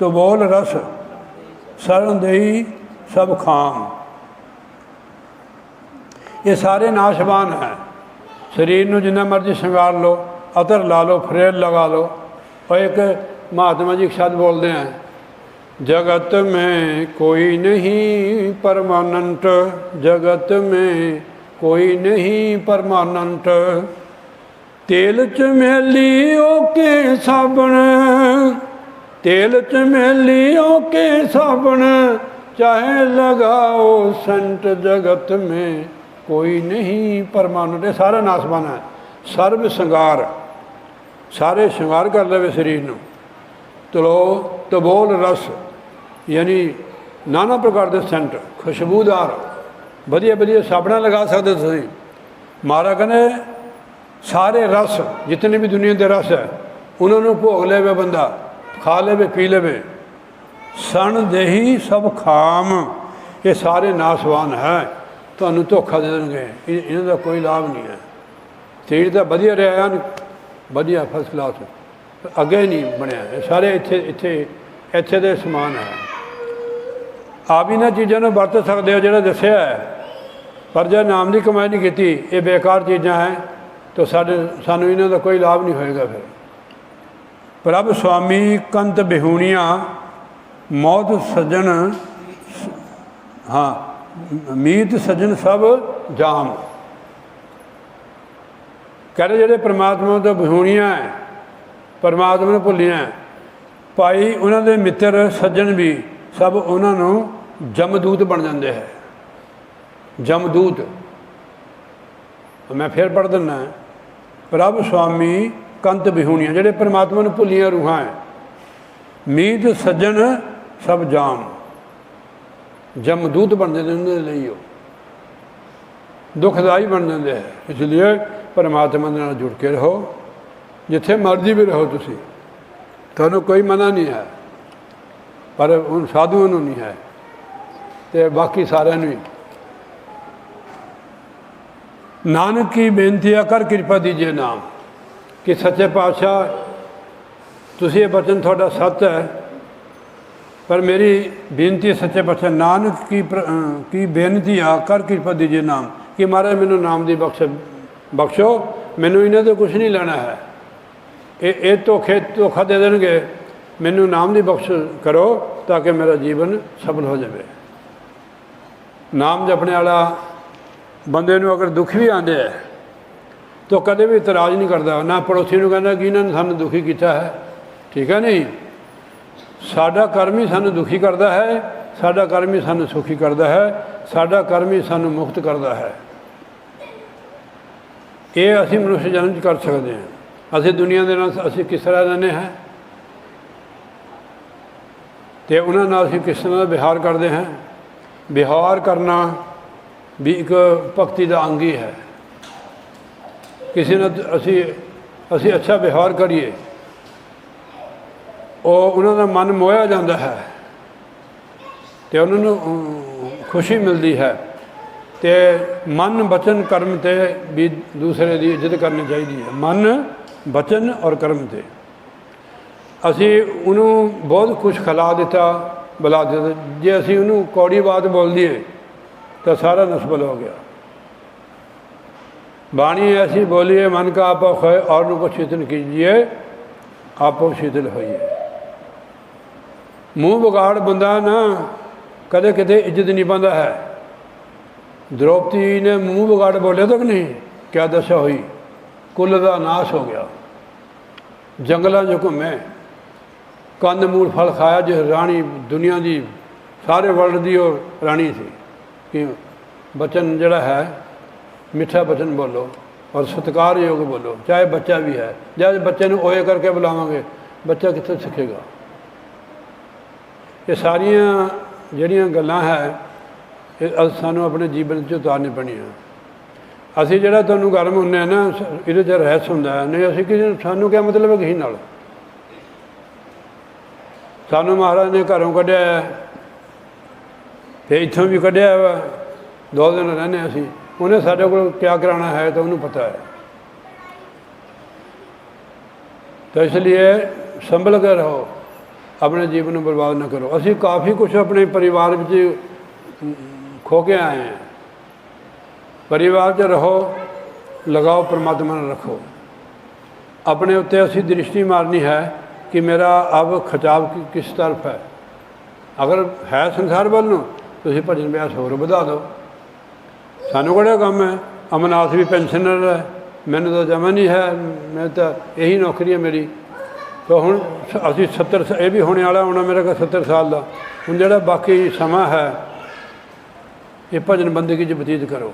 ਤਬੋਲ ਰਸ, ਸਰਨ ਦੇਈ ਸਭ ਖਾਮ। ਇਹ ਸਾਰੇ ਨਾਸ਼ਵਾਨ ਹੈ। ਸਰੀਰ ਨੂੰ ਜਿੰਨਾ ਮਰਜ਼ੀ ਸ਼ਿੰਗਾਰ ਲਓ, ਅਤਰ ਲਾ ਲਓ, ਫਰੇਲ ਲਗਾ ਲਓ। और एक महात्मा जी शब्द बोलते हैं, जगत में कोई नहीं परमानंट, जगत में कोई नहीं परमानंट, तेल चमेलियों के साबन, तेल चमेलियों के साबन, चाहे लगाओ संत, जगत में कोई नहीं परमानंट। ये सारा नासवान है। सर्व श्रृंगार, सारे श्रृंगार कर लवे शरीर ਨੂੰ। ਤਲੋ ਤਬੋਲ ਰਸ, ਯਾਨੀ ਨਾਨਾ ਪ੍ਰਕਾਰ ਦੇ ਸੈਂਟ, ਖੁਸ਼ਬੂਦਾਰ ਵਧੀਆ ਵਧੀਆ ਸਾਬਣਾ ਲਗਾ ਸਕਦੇ ਤੁਸੀਂ। ਮਹਾਰਾਜ ਕਹਿੰਦੇ ਸਾਰੇ ਰਸ, ਜਿਤਨੇ ਵੀ ਦੁਨੀਆ ਦੇ ਰਸ ਹੈ, ਉਹਨਾਂ ਨੂੰ ਭੋਗ ਲਵੇ ਬੰਦਾ, ਖਾ ਲਵੇ, ਪੀ ਲਵੇ। ਸਣ ਦੇਹੀ ਸਭ ਖਾਮ, ਇਹ ਸਾਰੇ ਨਾਸਵਾਨ ਹੈ, ਤੁਹਾਨੂੰ ਧੋਖਾ ਦੇ ਦੇਣਗੇ। ਇਹਨਾਂ ਦਾ ਕੋਈ ਲਾਭ ਨਹੀਂ ਹੈ। ਸਰੀਰ ਤਾਂ ਵਧੀਆ ਰਿਹਾ, ਵਧੀਆ ਫਸਟ ਕਲਾਸ, ਅੱਗੇ ਨਹੀਂ ਬਣਿਆ। ਇਹ ਸਾਰੇ ਇੱਥੇ ਦੇ ਸਮਾਨ ਹੈ। ਆਪ ਇਹਨਾਂ ਚੀਜ਼ਾਂ ਨੂੰ ਵਰਤ ਸਕਦੇ ਹੋ ਜਿਹੜਾ ਦੱਸਿਆ ਹੈ, ਪਰ ਜੇ ਨਾਮ ਦੀ ਕਮਾਈ ਨਹੀਂ ਕੀਤੀ, ਇਹ ਬੇਕਾਰ ਚੀਜ਼ਾਂ ਹੈ, ਤਾਂ ਸਾਨੂੰ ਇਹਨਾਂ ਦਾ ਕੋਈ ਲਾਭ ਨਹੀਂ ਹੋਏਗਾ। ਫਿਰ ਪ੍ਰਭ ਸੁਆਮੀ ਕੰਤ ਬਿਹੂਣੀਆਂ, ਮੌਤ ਸੱਜਣ, ਹਾਂ ਮੀਤ ਸੱਜਣ ਸਭ ਜਾਮ। ਕਹਿੰਦੇ ਜਿਹੜੇ ਪਰਮਾਤਮਾ ਤੋਂ ਬਿਹੂਣੀਆਂ ਹੈ, ਪਰਮਾਤਮਾ ਨੂੰ ਭੁੱਲੀਆਂ, ਭਾਈ ਉਹਨਾਂ ਦੇ ਮਿੱਤਰ ਸੱਜਣ ਵੀ ਸਭ ਉਹਨਾਂ ਨੂੰ ਜਮਦੂਤ ਬਣ ਜਾਂਦੇ ਹੈ। ਜਮਦੂਤ, ਮੈਂ ਫਿਰ ਪੜ੍ਹ ਦਿੰਦਾ, ਪ੍ਰਭ ਸੁਆਮੀ ਕੰਤ ਬਿਹੂਣੀਆਂ, ਜਿਹੜੇ ਪਰਮਾਤਮਾ ਨੂੰ ਭੁੱਲੀਆਂ ਰੂਹਾਂ ਹੈ, ਮੀਤ ਸੱਜਣ ਸਭ ਜਾਮ, ਜਮਦੂਤ ਬਣ ਜਾਂਦੇ ਉਹਨਾਂ ਦੇ ਲਈ, ਉਹ ਦੁਖਦਾਈ ਬਣ ਜਾਂਦੇ ਹੈ। ਇਸ ਲਈ ਪਰਮਾਤਮਾ ਦੇ ਨਾਲ ਜੁੜ ਕੇ ਰਹੋ, ਜਿੱਥੇ ਮਰਜ਼ੀ ਵੀ ਰਹੋ ਤੁਸੀਂ, ਤੁਹਾਨੂੰ ਕੋਈ ਮਨਾ ਨਹੀਂ ਹੈ, ਪਰ ਹੁਣ ਸਾਧੂਆਂ ਨੂੰ ਨਹੀਂ ਹੈ, ਅਤੇ ਬਾਕੀ ਸਾਰਿਆਂ ਨੂੰ ਹੀ। ਨਾਨਕ ਕੀ ਬੇਨਤੀ ਆ, ਕਰ ਕਿਰਪਾ ਦੀਜੇ ਨਾਮ। ਕਿ ਸੱਚੇ ਪਾਤਸ਼ਾਹ, ਤੁਸੀਂ ਇਹ ਬਚਨ ਤੁਹਾਡਾ ਸੱਚ ਹੈ, ਪਰ ਮੇਰੀ ਬੇਨਤੀ ਸੱਚੇ ਪਾਤਸ਼ਾਹ, ਨਾਨਕ ਕੀ ਬੇਨਤੀ ਆ, ਕਰ ਕਿਰਪਾ ਦੀਜੇ ਨਾਮ। ਕਿ ਮਹਾਰਾਜ ਮੈਨੂੰ ਨਾਮ ਦੀ ਬਖਸ਼ੋ, ਮੈਨੂੰ ਇਹਨਾਂ ਤੋਂ ਕੁਛ ਨਹੀਂ ਲੈਣਾ ਹੈ। ਇਹ ਧੋਖਾ ਦੇ ਦੇਣਗੇ, ਮੈਨੂੰ ਨਾਮ ਦੀ ਬਖਸ਼ ਕਰੋ ਤਾਂ ਕਿ ਮੇਰਾ ਜੀਵਨ ਸਫਲ ਹੋ ਜਾਵੇ। ਨਾਮ ਜਪਣੇ ਵਾਲਾ ਬੰਦੇ ਨੂੰ ਅਗਰ ਦੁੱਖ ਵੀ ਆਉਂਦੇ ਹੈ ਤਾਂ ਕਦੇ ਵੀ ਇਤਰਾਜ਼ ਨਹੀਂ ਕਰਦਾ, ਨਾ ਪੜੋਸੀ ਨੂੰ ਕਹਿੰਦਾ ਕਿ ਇਹਨਾਂ ਨੇ ਸਾਨੂੰ ਦੁਖੀ ਕੀਤਾ ਹੈ। ਠੀਕ ਹੈ ਨਹੀਂ, ਸਾਡਾ ਕਰਮ ਹੀ ਸਾਨੂੰ ਦੁਖੀ ਕਰਦਾ ਹੈ, ਸਾਡਾ ਕਰਮ ਹੀ ਸਾਨੂੰ ਸੁਖੀ ਕਰਦਾ ਹੈ, ਸਾਡਾ ਕਰਮ ਹੀ ਸਾਨੂੰ ਮੁਕਤ ਕਰਦਾ ਹੈ। ਇਹ ਅਸੀਂ ਮਨੁੱਖ ਜਨਮ 'ਚ ਕਰ ਸਕਦੇ ਹਾਂ। ਅਸੀਂ ਦੁਨੀਆ ਦੇ ਨਾਲ ਅਸੀਂ ਕਿਸ ਤਰ੍ਹਾਂ ਰਹਿੰਦੇ ਹਾਂ, ਅਤੇ ਉਹਨਾਂ ਨਾਲ ਅਸੀਂ ਕਿਸ ਤਰ੍ਹਾਂ ਦਾ ਵਿਹਾਰ ਕਰਦੇ ਹਾਂ। ਵਿਹਾਰ ਕਰਨਾ ਵੀ ਇੱਕ ਭਗਤੀ ਦਾ ਅੰਗ ਹੀ ਹੈ। ਕਿਸੇ ਨਾਲ ਅਸੀਂ ਅੱਛਾ ਵਿਹਾਰ ਕਰੀਏ, ਉਹਨਾਂ ਦਾ ਮਨ ਮੋਹਿਆ ਜਾਂਦਾ ਹੈ, ਅਤੇ ਉਹਨਾਂ ਨੂੰ ਖੁਸ਼ੀ ਮਿਲਦੀ ਹੈ। ਅਤੇ ਮਨ ਬਚਨ ਕਰਮ 'ਤੇ ਵੀ ਦੂਸਰੇ ਦੀ ਇੱਜ਼ਤ ਕਰਨੀ ਚਾਹੀਦੀ ਹੈ। ਮਨ ਬਚਨ ਔਰ ਕਰਮ 'ਤੇ ਅਸੀਂ ਉਹਨੂੰ ਬਹੁਤ ਕੁਛ ਖਿਲਾ ਦਿੱਤਾ, ਬੁਲਾ ਦਿੱਤਾ। ਜੇ ਅਸੀਂ ਉਹਨੂੰ ਕੌੜੀ ਬਾਤ ਬੋਲ ਦਈਏ ਤਾਂ ਸਾਰਾ ਨਸਬਲ ਹੋ ਗਿਆ। बाणी ऐसी बोलिए मन का आपो खोए और को शीतल कीजिए आपो शीतल होइए। मूँह बगाड़ बंदा ना कदे किते इज्जत नहीं पाता है। द्रौपदी ने मूँह बगाड़ बोले तो कि नहीं, क्या दशा हुई, कुल का नाश हो गया। जंगलों जो घूमे, कंद मूल फल खाया, जिस राणी दुनिया की सारे वर्ल्ड की वो राणी थी कि बचन जिहड़ा है मिठा बचन बोलो और सत्कारयोग बोलो, चाहे बच्चा भी है। जब बच्चे नूं ओए करके बुलावांगे बच्चा कित्थों सीखेगा। ये सारियां जिहड़ियां गल्लां है ये सानूं अपने जीवन च उतारनी पैणीआं। असीं जिहड़ा तुहानूं गर्म हुंदे आ ना इहदे च रहस्य हुंदा है, नहीं असीं किसी सानूं क्या मतलब है किसी नाल। सानूं महाराज ने घरों कढ़िया है ते इत्थों भी कढ़िया वा, 2 दिन रहने असीं, उन्हें साढ़े को क्या कराना है तो उन्हें पता है। तो इसलिए संभल कर रहो, अपने जीवन में बर्बाद न करो। असी काफ़ी कुछ अपने परिवार में खो के आए हैं। परिवार च रहो, लगाओ परमात्मा ने रखो। अपने उत्ते असी दृष्टि मारनी है कि मेरा अब खिंचाव किस तरफ है। अगर है संसार वाल नूं तुसीं भजन अभ्यास होर वधा दो। सानूं किहड़ा काम है, अमरनाथ भी पेंशनर है, मैंने तो जमा नहीं है, मैं तो यही नौकरी है मेरी। तो हुण असीं 70 ये भी होने वाला होना मेरा 70 साल का। हुण जिहड़ा बाकी समा है ये भजन बंदगी च बतीत करो।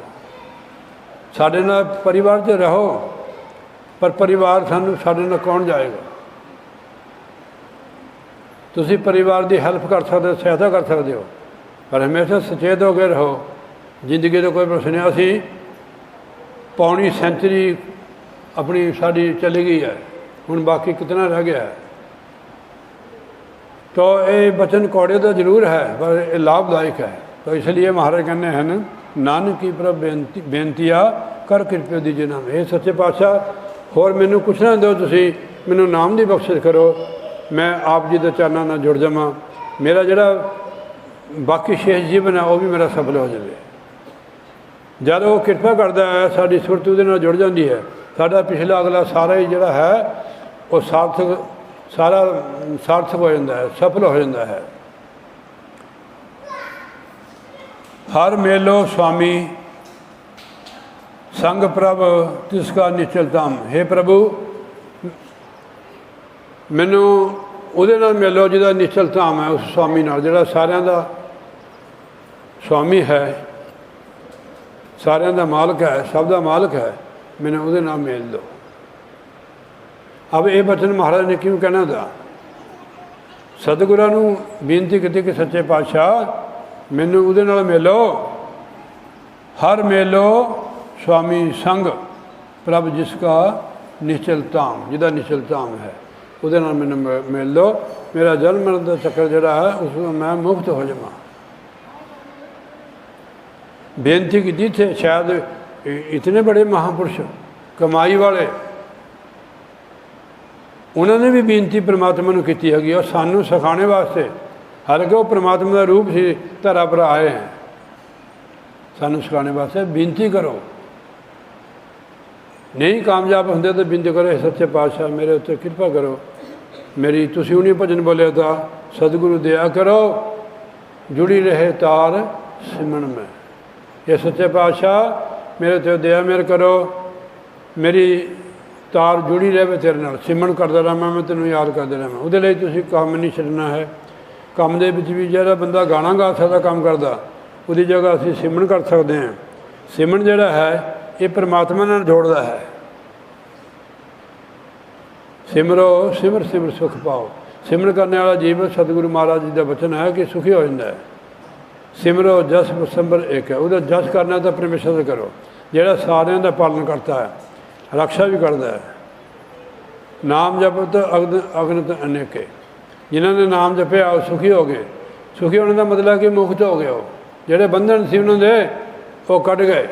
साडे नाल परिवार च रहो, पर परिवार सानूं साडे नाल कौन जाएगा। तुसीं परिवार की हैल्प कर सकते हो, सहायता कर सकते हो, पर हमेशा सचेत हो के रहो। जिंदगी का कोई प्रश्न नहीं। असी पौनी सेंचुरी अपनी साड़ी चली गई है, हुण बाकी कितना रह गया है। तो ये बचन कौड़े तो जरूर है पर ये लाभदायक है। तो इसलिए महाराज कहते हैं नानक की प्रभ बेनती बेनतिया कर कृपा दीजिए नाम। ये सच्चे पातशाह होर मैनू कुछ ना दो, तुसीं मैनू नाम की बख्शिश करो, मैं आप जी के चरणों नाल जुड़ जावां। मेरा जिहड़ा बाकी शेष जीवन है वह भी मेरा सफल हो जाए। जब वो कृपा करता है साड़ी सुरत उहदे नाल जुड़ जाती है, साडा पिछला अगला सारा ही जिहड़ा है वो सार्थक हो जाता है, सफल हो जाता है। हर मेलो स्वामी संग प्रभ तिसका निश्चलताम। हे प्रभु मैनू उहदे नाल मिलो जिहदा निश्चलताम है, उस स्वामी नाल जिहड़ा सारियां दा स्वामी है, सारियां दा मालक है, सब दा मालक है, मैंने उहदे नाल मेल दो। अब ये बचन महाराज ने क्यों कहना था। सतगुरां नूं बेनती की कि सच्चे पातशाह मैनू उहदे नाल मिलो। हर मेलो स्वामी संग प्रभ जिसका निश्चलताम, जिहदा निश्चलताम है उहदे नाल मैनू मिल दो। मेरा जन्म मरण का चक्कर जिहड़ा है उसमें मैं मुक्त हो जावां। बेनती की थे शायद इतने बड़े महापुरुष कमाई वाले उन्होंने भी बेनती परमात्मा नूं कीती हैगी और सानू सिखाने वास्ते। हालांकि वो परमात्मा का रूप से धरा पर आए हैं, सानू सिखाने वास्ते बेनती करो। नहीं कामयाब होंदे तो बेनती करो, सच्चे पातशाह मेरे उत्ते कृपा करो। मेरी तुसीं उन्हीं भजन बोलिया था, सतगुरु दया करो जुड़ी रहे तार सिमन में। ये सच्चे पातशाह मेरे ते दया मेहर करो, मेरी तार जुड़ी रहे तेरे नाल, सिमन करदा रहां, मैं तेनों याद करदा रहां। उहदे लई तुसीं काम नहीं छड्डना है। काम दे विच भी जिहड़ा बंदा गाना गा सकदा काम करदा, उहदी जगह असीं सिमन कर सकदे हां। सिमन जिहड़ा है ये परमात्मा नाल जोड़दा है। सिमरो सिमर सिमर सुख पाओ। सिमरन करने वाला जीवन सतगुरु महाराज जी का वचन है कि सुखी हो जाता है। सिमरो जस संबर एक है, उहदा जस करना तो परमेश्वर से करो, जिहड़ा सारियां दा पालन करता है, रक्षा भी करता है। नाम जपत अगनत अनेके, जिन्होंने नाम जपया वो सुखी हो गए। सुखी होने का मतलब कि मुक्त हो गए। वो जिहड़े बंधन सी उन्होंने वो कट गए।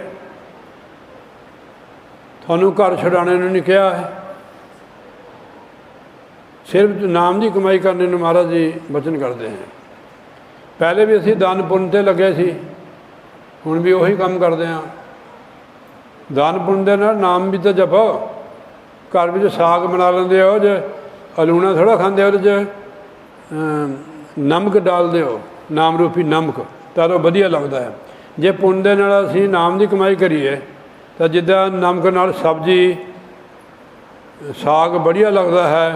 थानू घर छुड़ाने नहीं कहा है, सिर्फ नाम की कमाई करने को महाराज जी वचन करते हैं। पहले भी असी दान पुण्य ते लगे सी, हुण भी उही काम करते हैं। दान पुण्य दे नाल नाम भी तो जपो। घर में साग बना लेंदे हो, जो अलूना थोड़ा खाते हो, नमक डालते हो, नाम रूपी नमक, तो वधिया लगता है। जे पुण्य दे नाल असी नाम की कमाई करिए तो जिद्दां नमक नाल सब्जी साग बढ़िया लगता है,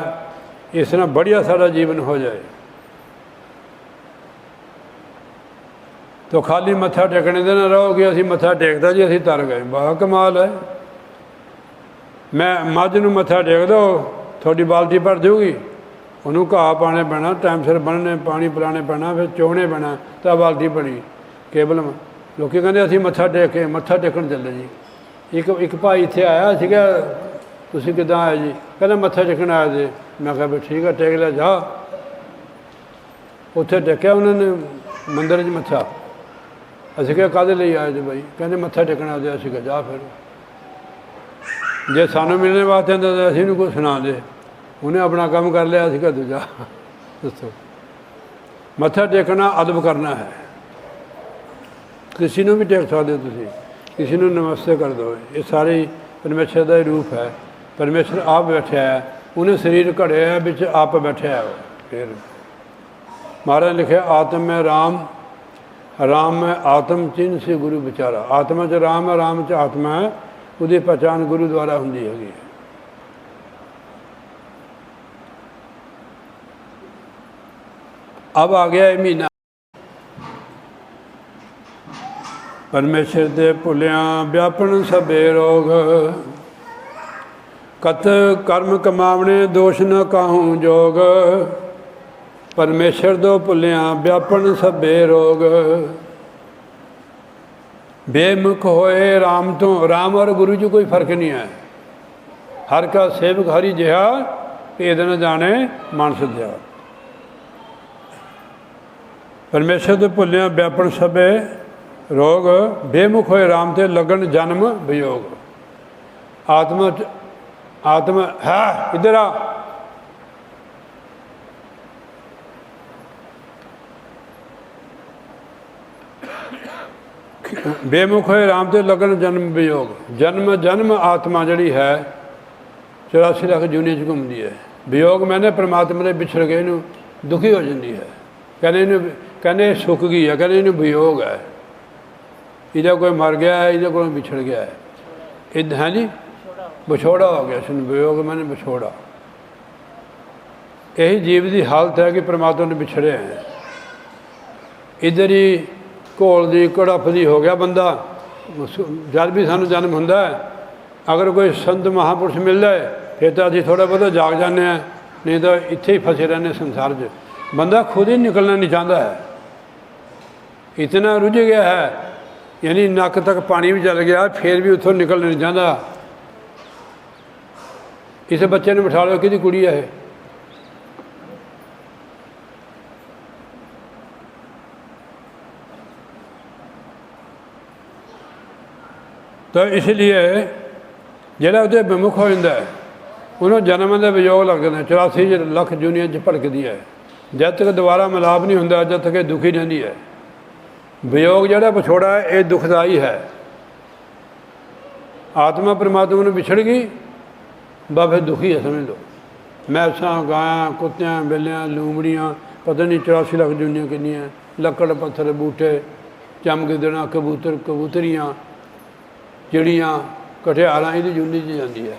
इस तरह बढ़िया सारा जीवन हो जाए। तो खाली मत्था टेकने दे ना रहो कि असीं मत्था टेकदा जी असीं तर गए। बड़ा कमाल है। मैं मझ नूं मत्था टेक दो थोड़ी बाल्टी भर जाऊगी, उन्होंने घाह पाने पैना, टाइम सिर बनने, पानी पिलाने पैना, फिर चोने पैना, तो बाल्टी बनी केवल। लोग कहते असीं मत्था टेकन चले जी। एक भाई इत्थे आया सीगा, तुसीं किद्दां आए जी? कहते मत्था टेकन आए थे। मैं कहा भी ठीक है टेक लिया जा। उत्थे टेकिया उन्होंने मंदिर च मत्था। असीं कहा काहदे लई आए थे बई? कहते मत्था टेकन आए थे। असीं कहा जा फिर, जे सानूं मिलने वास्ते आंदा तो असीं नूं कुछ सुना दे। उन्हें अपना काम कर लिया, असीं कहा दूजा। दसो, मत्था टेकना अदब करना है। किसी नूं भी टेक सकदे हो तुसीं, किसी नूं नमस्ते कर दो। ये सारे परमेश्वर का ही रूप है। परमेश्वर आप बैठा है, उन्हें शरीर घड़िया बिच आप बैठा है। फिर महाराज लिखे आत्म में राम, राम में आत्म चिन्ह से गुरु विचारा। आत्मा च राम है, राम च आत्मा है, उसकी पहचान गुरु द्वारा होंदी है। अब आ गया ये महीना परमेश्वर दे भुलिया व्यापन सबे रोग, कत कर्म कमावने दोष न काहूँ जोग। परमेश्वर दो भुलिया व्यापन सबे रोग, बेमुख होए राम तो। राम और गुरु जी कोई फर्क नहीं है। हर का सेवक हरि जिहा, भेद न जाने मानस दिया। परमेश्वर दे भुलिया व्यापन सबे रोग, बेमुख होए राम ते लगन जन्म वियोग। आत्मा है इधर आ। बेमुख होए राम ते लगन जन्म वियोग। जन्म जन्म आत्मा जड़ी है 84 लाख जूनी च घूमती है। वियोग मैंने परमात्मा ने विछड़ गए इनू दुखी हो जाती है। कहने सुख गई है, कहने इनू वियोग है, इहदा कोई मर गया है, इहदे कोई विछड़ गया है। इध है जी विछोड़ा हो गया। सुन वियोग मैंने विछोड़ा। यही जीव की हालत है कि परमात्मा ने विछड़े हैं। इधर ही घोल दी कड़प दी हो गया बंदा। जब भी सानू जन्म होंदा है, अगर कोई संत महापुरुष मिल जाए फिर तो असीं थोड़ा बहुत जाग जाने, नहीं तो इत्थे ही फसे रहने संसार च। बंदा खुद ही निकलना नहीं चाहता है, इतना रुझ गया है, यानी नक तक पानी भी चल गया फिर भी उतों निकलना नहीं चाहता। इस बच्चे ने बिठा लो कि कुड़ी है। तो इसलिए जोड़ा वो विमुख हो जाता है उन्होंने जन्म के वियोग लग जाते। 84 लाख जूनिया भड़कती है। जब तक दोबारा मिलाप नहीं होंदा, जब तक दुखी रहती है। वियोग जोड़ा विछोड़ा है ये दुखदाई है। आत्मा परमात्मा ने विछड़ गई बा फिर दुखी है समझ लो। मैसां गायां कुत्तियां बिल्लियां लूमड़ियां पता नहीं 84 लाख जूनिया किनियां, लकड़ पत्थर बूटे चमकदड़ा कबूतर कबूतरियां चिड़ियाँ कटियारां इहदी जूनी च जाती है।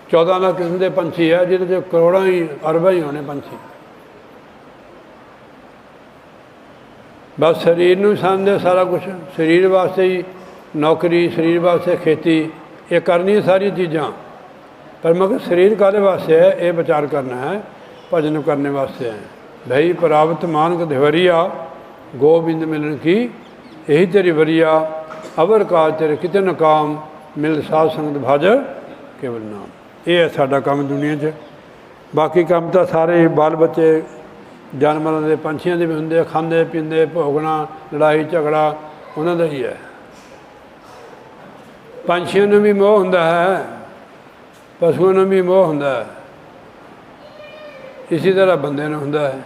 14 लाख किस्म के पंछी है जिन्हें करोड़ों ही अरबा ही होने पंछी। बस शरीर नूं समझदे सारा कुछ। शरीर वास्ते ही नौकरी, शरीर वास्ते खेती, ये करनी सारी चीज़ां। पर मगर शरीर काहदे वास्ते है ये विचार करना है, भजन करने वास्ते है। भाई प्राप्त मानक देवरिया गोबिंद मिलन की यही तेरी वरिया, अवर काज तेरे किते नकाम, मिल साध संगत भज केवल नाम। ये है साडा काम दुनिया च। बाकी काम तो सारे बाल बच्चे जानवरों के पंछियों के भी होंगे, खाते पींदे भोगना लड़ाई झगड़ा उन्हों का ही है। पंछियों में भी मोह होंदा है, पशुओं में भी मोह होंदा है, इसी तरह बंदे में होंदा है।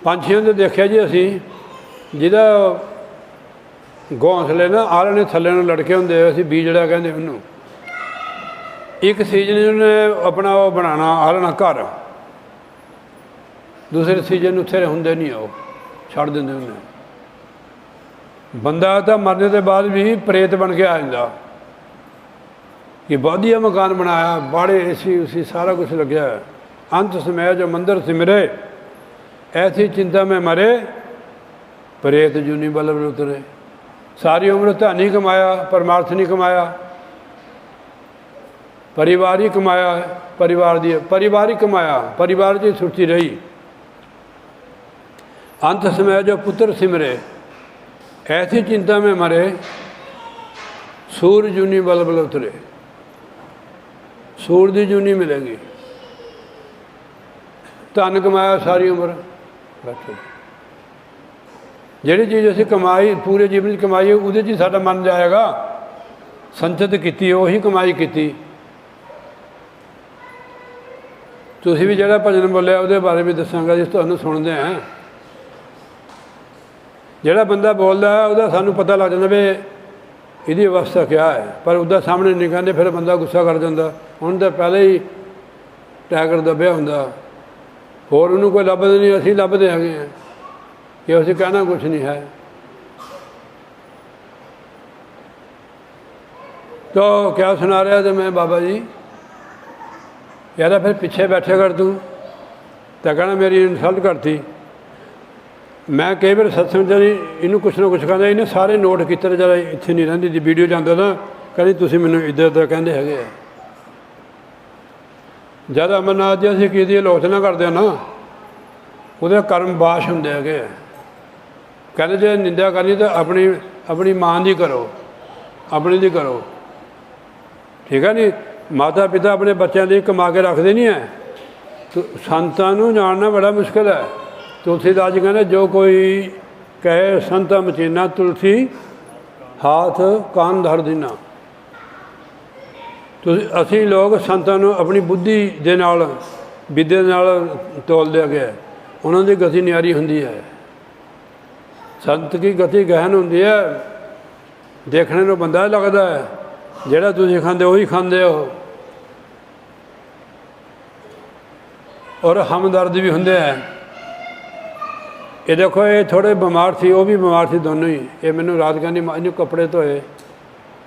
पंछियों तो देखिया जी असी जिहदा घोंसले ना आलने थले लड़के होंगे, असी बीजड़ा कहते उन्होंने। एक सीजन उन्हें अपना वो बनाना आलना घर, दूसरे सीजन उत्थे होंगे नहीं, वो छड़ देंगे उन्हें। बंदा तो मरने के बाद भी प्रेत बन के आ जाता कि वधिया मकान बनाया, बाड़े एसी उसी सारा कुछ लग्या है। अंत समय जो मंदिर सिमरे ऐसी चिंता में मरे, ਪ੍ਰੇਤ ਜੂਨੀ ਬਲ ਬਲ ਉਤਰੇ। ਸਾਰੀ ਉਮਰ ਧਨ ਹੀ ਕਮਾਇਆ, ਪਰਮਾਰਥ ਨਹੀਂ ਕਮਾਇਆ। परिवार ही कमाया है, परिवार ही कमाया, परिवार की सुरती रही। अंत समय जो पुत्र सिमरे, ऐसी चिंता में मरे, सूर जूनी बल बल उतरे। सूर की जूनी मिलेगी। धन कमाया सारी उम्र, बैठो जिहड़ी चीज़ असीं कमाई पूरे जीवन कमाई उहदे च साडा मन जाएगा। संचित की उही कमाई की। ਤੁਸੀਂ ਵੀ ਜਿਹੜਾ ਭਜਨ ਬੋਲਿਆ ਉਹਦੇ ਬਾਰੇ ਵੀ ਦੱਸਾਂਗਾ ਜਿਸ ਤੁਹਾਨੂੰ ਸੁਣਦੇ ਹਾਂ। ਜਿਹੜਾ ਬੰਦਾ ਬੋਲਦਾ ਉਹਦਾ ਸਾਨੂੰ ਪਤਾ ਲੱਗ ਜਾਂਦਾ ਵੀ ਇਹਦੀ ਅਵਸਥਾ ਕਿਆ ਹੈ, ਪਰ ਉਹਦਾ ਸਾਹਮਣੇ ਨਹੀਂ ਕਹਿੰਦੇ, ਫਿਰ ਬੰਦਾ ਗੁੱਸਾ ਕਰ ਜਾਂਦਾ। ਹੁਣ ਤਾਂ ਪਹਿਲੇ ਹੀ ਟੈਗਰ ਦੱਬਿਆ ਹੁੰਦਾ, ਹੋਰ ਉਹਨੂੰ ਕੋਈ ਲੱਭਦੇ ਨਹੀਂ, ਅਸੀਂ ਲੱਭਦੇ ਹੈਗੇ ਹਾਂ ਕਿ ਅਸੀਂ ਕਹਿਣਾ ਕੁਛ ਨਹੀਂ ਹੈ। तो क्या सुना रहा तो मैं बाबा जी यार फिर पिछे बैठे कर तू तो कहना मेरी इंसल्ट करती। मैं कई बार सत्संग इनू कुछ ना कुछ कहना, इन्हें सारे नोट किए जरा इतने नहीं रही थी वीडियो जाता ना, कहती तुम मैनू इधर उधर कहते है। जब अमरनाथ जी असीं की आलोचना करते ना वो कर्म बाश होंगे है। कहते जो निंदा करनी तो अपनी अपनी मां की करो, अपनी दी करो, ठीक है नहीं। माता पिता अपने बच्चों लिए कमा के रखते नहीं है। तो संतां जानना बड़ा मुश्किल है। तुलसीदास जी कहते जो कोई कहे संता मचीना तुलसी हाथ कान धर देना। तो असी लोग संतां अपनी बुद्धि दे नाल विद्या दे नाल तोल दिया गया। उन्होंने गति न्यारी होंदी है। संत की गति गहन होंदी है, देखने को बंदा लगता है ਜਿਹੜਾ ਤੁਸੀਂ ਖਾਂਦੇ ਉਹੀ ਖਾਂਦੇ ਹੋ। और हमदर्द भी होंगे है। ये देखो ये थोड़े बीमार थी, वो भी बीमार थी दोनों ही। ये मैनू रात कहनी इन्हू कपड़े धोए,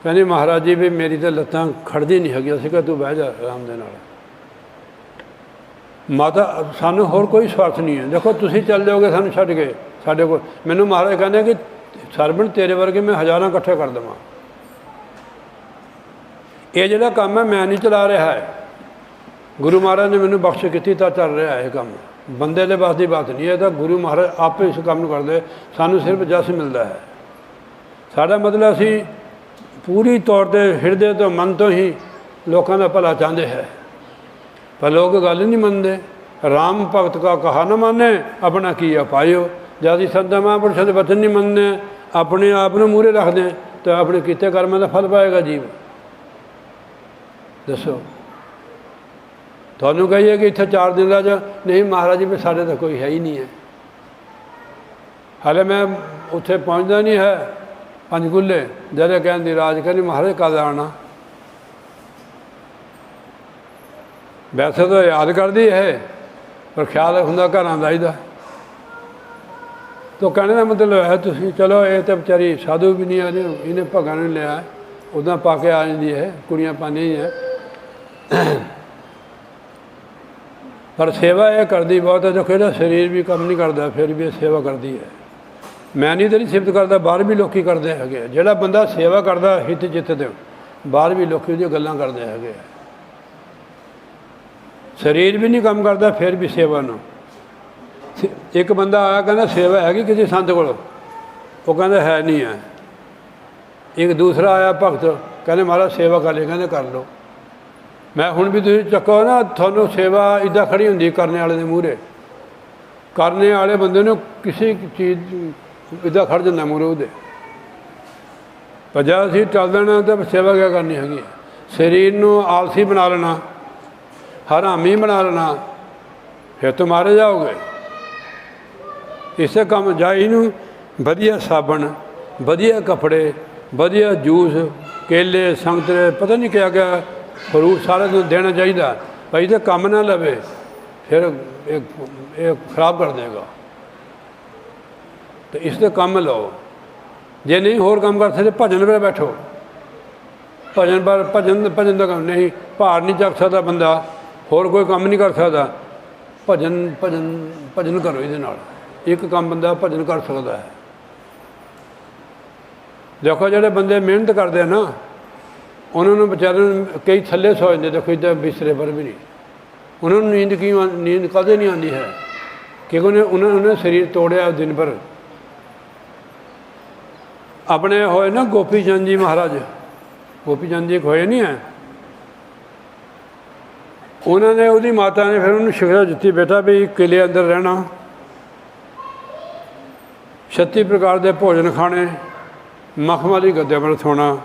कहनी महाराज जी भी मेरी तो लत्तां खड़दी नहीं हैगी। असीं कहा तू बह जा आराम दे नाल। माता सानू होर कोई स्वार्थ नहीं है। देखो तुसीं चल जाओगे सानू छड्ड के साडे कोल। मैनू महाराज कहने कि सरबण तेरे वर्गे मैं हज़ारां इकट्ठे कर देवां। ये जिहड़ा काम है मैं नहीं चला रहा है, गुरु महाराज ने मैनू बख्श की तो चल रहा है। ये काम बंदे के बस की बात नहीं है, तो गुरु महाराज आप इस काम करते, सानू सिर्फ जस मिलता है। साडा मतलब असी पूरी तौर पर हिरदे तो मन तो ही लोगों का भला चाहते हैं, पर लोग गल नहीं मनते। राम भगत का कहा न माने अपना किया पायो। जब संत महापुरुषों के वचन नहीं मनते, अपने आप में मूहरे रखते, तो अपने किए कर्मां का फल पाएगा जीव। दसो थानू कहिए कि इत्थे 4 दिन रह जा, नहीं महाराज जी भी साढ़े तो कोई है ही नहीं है। हाले मैं उत्थे पहुँचता नहीं है पंचकूले, जरे कहती राज कहनी महाराज कद आना। वैसे तो याद कर दी है, पर ख्याल होंदा घर आईदा। तो कहने का मतलब है तुसीं चलो ये तो बेचारी साधु भी नहीं आ रही, इन्हें भगवान ने लिया उदा पा के आ जाती है, कुड़ियाँ पानी ही है। पर सेवा यह करती बहुत है। देखो यह शरीर भी कम नहीं करता, फिर भी सेवा करती है। मैं नहीं तेरी सिफत करता, बाहर भी लोग करते हैं। जोड़ा बंदा सेवा करता हित चित दे, बाहर भी लोग गल्लां करते हैं। शरीर भी नहीं कम करता, फिर भी सेवा न। एक बंदा आया कहना सेवा हैगी किसी संत को, वो कहते है नहीं है। एक दूसरा आया भगत, कहने महाराज सेवा कर ले, कहते कर लो। मैं हुण भी तुसीं चक्को ना, थानू सेवा इदा खड़ी होंदी करने वाले मूहरे। करने वाले बंदे नूं किसी चीज़ इदा खड़ जांदा मूहरे उहदे। पर जब असीं टल देना तो सेवा क्या करनी हैगी। शरीर नूं आलसी बना लेना, हरामी बना लेना, फिर तो मारे जाओगे। इसे काम जाई नूं वधिया साबण, वधिया कपड़े, वधिया जूस, केले, संतरे, पता नहीं क्या क्या फ्रूट सारे दिन देना चाहिए। भाई तो काम ना लवे, फिर एक खराब कर देगा। तो इससे काम लो। जे नहीं होर काम कर सकते भजन पर बैठो। भजन पर भजन का काम नहीं, भार नहीं चक सकता बंदा, होर कोई काम नहीं कर सकता। भजन भजन भजन करो, ये एक काम बंदा भजन कर सकता है। देखो ਜਿਹੜੇ ਬੰਦੇ ਮਿਹਨਤ ਕਰਦੇ ਆ ਨਾ ਉਹਨਾਂ ਨੂੰ ਵਿਚਾਰਿਆਂ ਨੂੰ ਕਈ ਥੱਲੇ ਸੌ ਜਾਂਦੇ, ਦੇਖੋ ਇੱਦਾਂ ਬਿਸਤਰੇ ਪਰ ਵੀ ਨਹੀਂ ਉਹਨਾਂ ਨੂੰ ਨੀਂਦ ਕਦੇ ਨਹੀਂ ਆਉਂਦੀ ਹੈ ਕਿਉਂਕਿ ਉਹਨੇ ਸਰੀਰ ਤੋੜਿਆ ਦਿਨ ਭਰ। ਆਪਣੇ ਹੋਏ ਨਾ ਗੋਪੀ ਚੰਦ ਜੀ ਮਹਾਰਾਜ, ਗੋਪੀ ਚੰਦ ਜੀ ਹੋਏ ਨਹੀਂ ਹੈ, ਉਹਨਾਂ ਨੇ ਉਹਦੀ ਮਾਤਾ ਨੇ ਫਿਰ ਉਹਨੂੰ ਸਿੱਖਿਆ ਦਿੱਤੀ, ਬੇਟਾ ਵੀ ਕਿਲੇ ਅੰਦਰ ਰਹਿਣਾ, 36 ਪ੍ਰਕਾਰ ਦੇ ਭੋਜਨ ਖਾਣੇ, ਮਖਮ ਵਾਲੀ ਗੱਦੇ ਪਰ ਸੋਣਾ।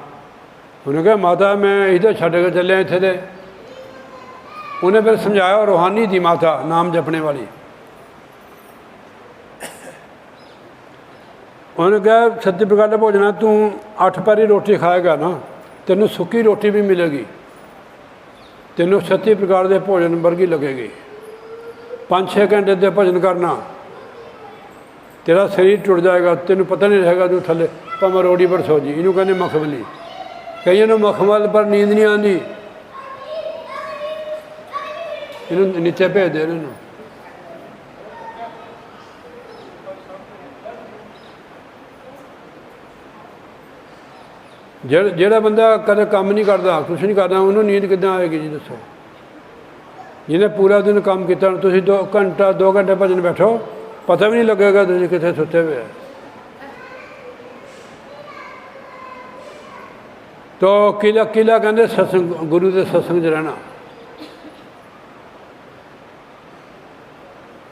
ਉਹਨੇ ਕਿਹਾ ਮਾਤਾ ਮੈਂ ਇਹਦਾ ਛੱਡ ਕੇ ਚੱਲਿਆ ਇੱਥੇ ਦੇ। ਉਹਨੇ ਫਿਰ ਸਮਝਾਇਆ, ਰੂਹਾਨੀ ਦੀ ਮਾਤਾ ਨਾਮ ਜਪਣੇ ਵਾਲੀ। ਉਹਨੇ ਕਿਹਾ 36 ਪ੍ਰਕਾਰ ਦੇ ਭੋਜਨ, ਤੂੰ 8 ਪੈਰੀ ਰੋਟੀ ਖਾਏਗਾ ਨਾ, ਤੈਨੂੰ ਸੁੱਕੀ ਰੋਟੀ ਵੀ ਮਿਲੇਗੀ, ਤੈਨੂੰ 36 ਪ੍ਰਕਾਰ ਦੇ ਭੋਜਨ ਵਰਗੀ ਲੱਗੇਗੀ। 5-6 ਘੰਟੇ ਦੇ ਭੋਜਨ ਕਰਨਾ, ਤੇਰਾ ਸਰੀਰ ਟੁੱਟ ਜਾਏਗਾ, ਤੈਨੂੰ ਪਤਾ ਨਹੀਂ ਰਹੇਗਾ ਤੂੰ ਥੱਲੇ ਭਾਵੇਂ ਰੋਟੀ ਪਰ ਸੋ ਜੀ। ਇਹਨੂੰ ਕਹਿੰਦੇ ਮਖਮਲੀ। ਕਈਆਂ ਨੂੰ ਮਖਮਲ ਪਰ ਨੀਂਦ ਨਹੀਂ ਆਉਂਦੀ, ਇਹਨੂੰ ਨੀਚੇ ਭੇਜ ਦੇ ਇਹਨੂੰ। ਜਿਹੜਾ ਬੰਦਾ ਕਦੇ ਕੰਮ ਨਹੀਂ ਕਰਦਾ, ਕੁਛ ਨਹੀਂ ਕਰਦਾ, ਉਹਨੂੰ ਨੀਂਦ ਕਿੱਦਾਂ ਆਏਗੀ ਜੀ ਦੱਸੋ। ਜਿਹਨੇ ਪੂਰਾ ਦਿਨ ਕੰਮ ਕੀਤਾ, ਤੁਸੀਂ 2 ਘੰਟੇ ਭਜਨ ਬੈਠੋ, ਪਤਾ ਵੀ ਨਹੀਂ ਲੱਗੇਗਾ ਤੁਸੀਂ ਕਿੱਥੇ ਸੁੱਤੇ ਹੋਏ ਆ। ਤੋ ਕਿਲਾ ਕਹਿੰਦੇ ਸਤਸੰਗ, ਗੁਰੂ ਦੇ ਸਤਸੰਗ 'ਚ ਰਹਿਣਾ।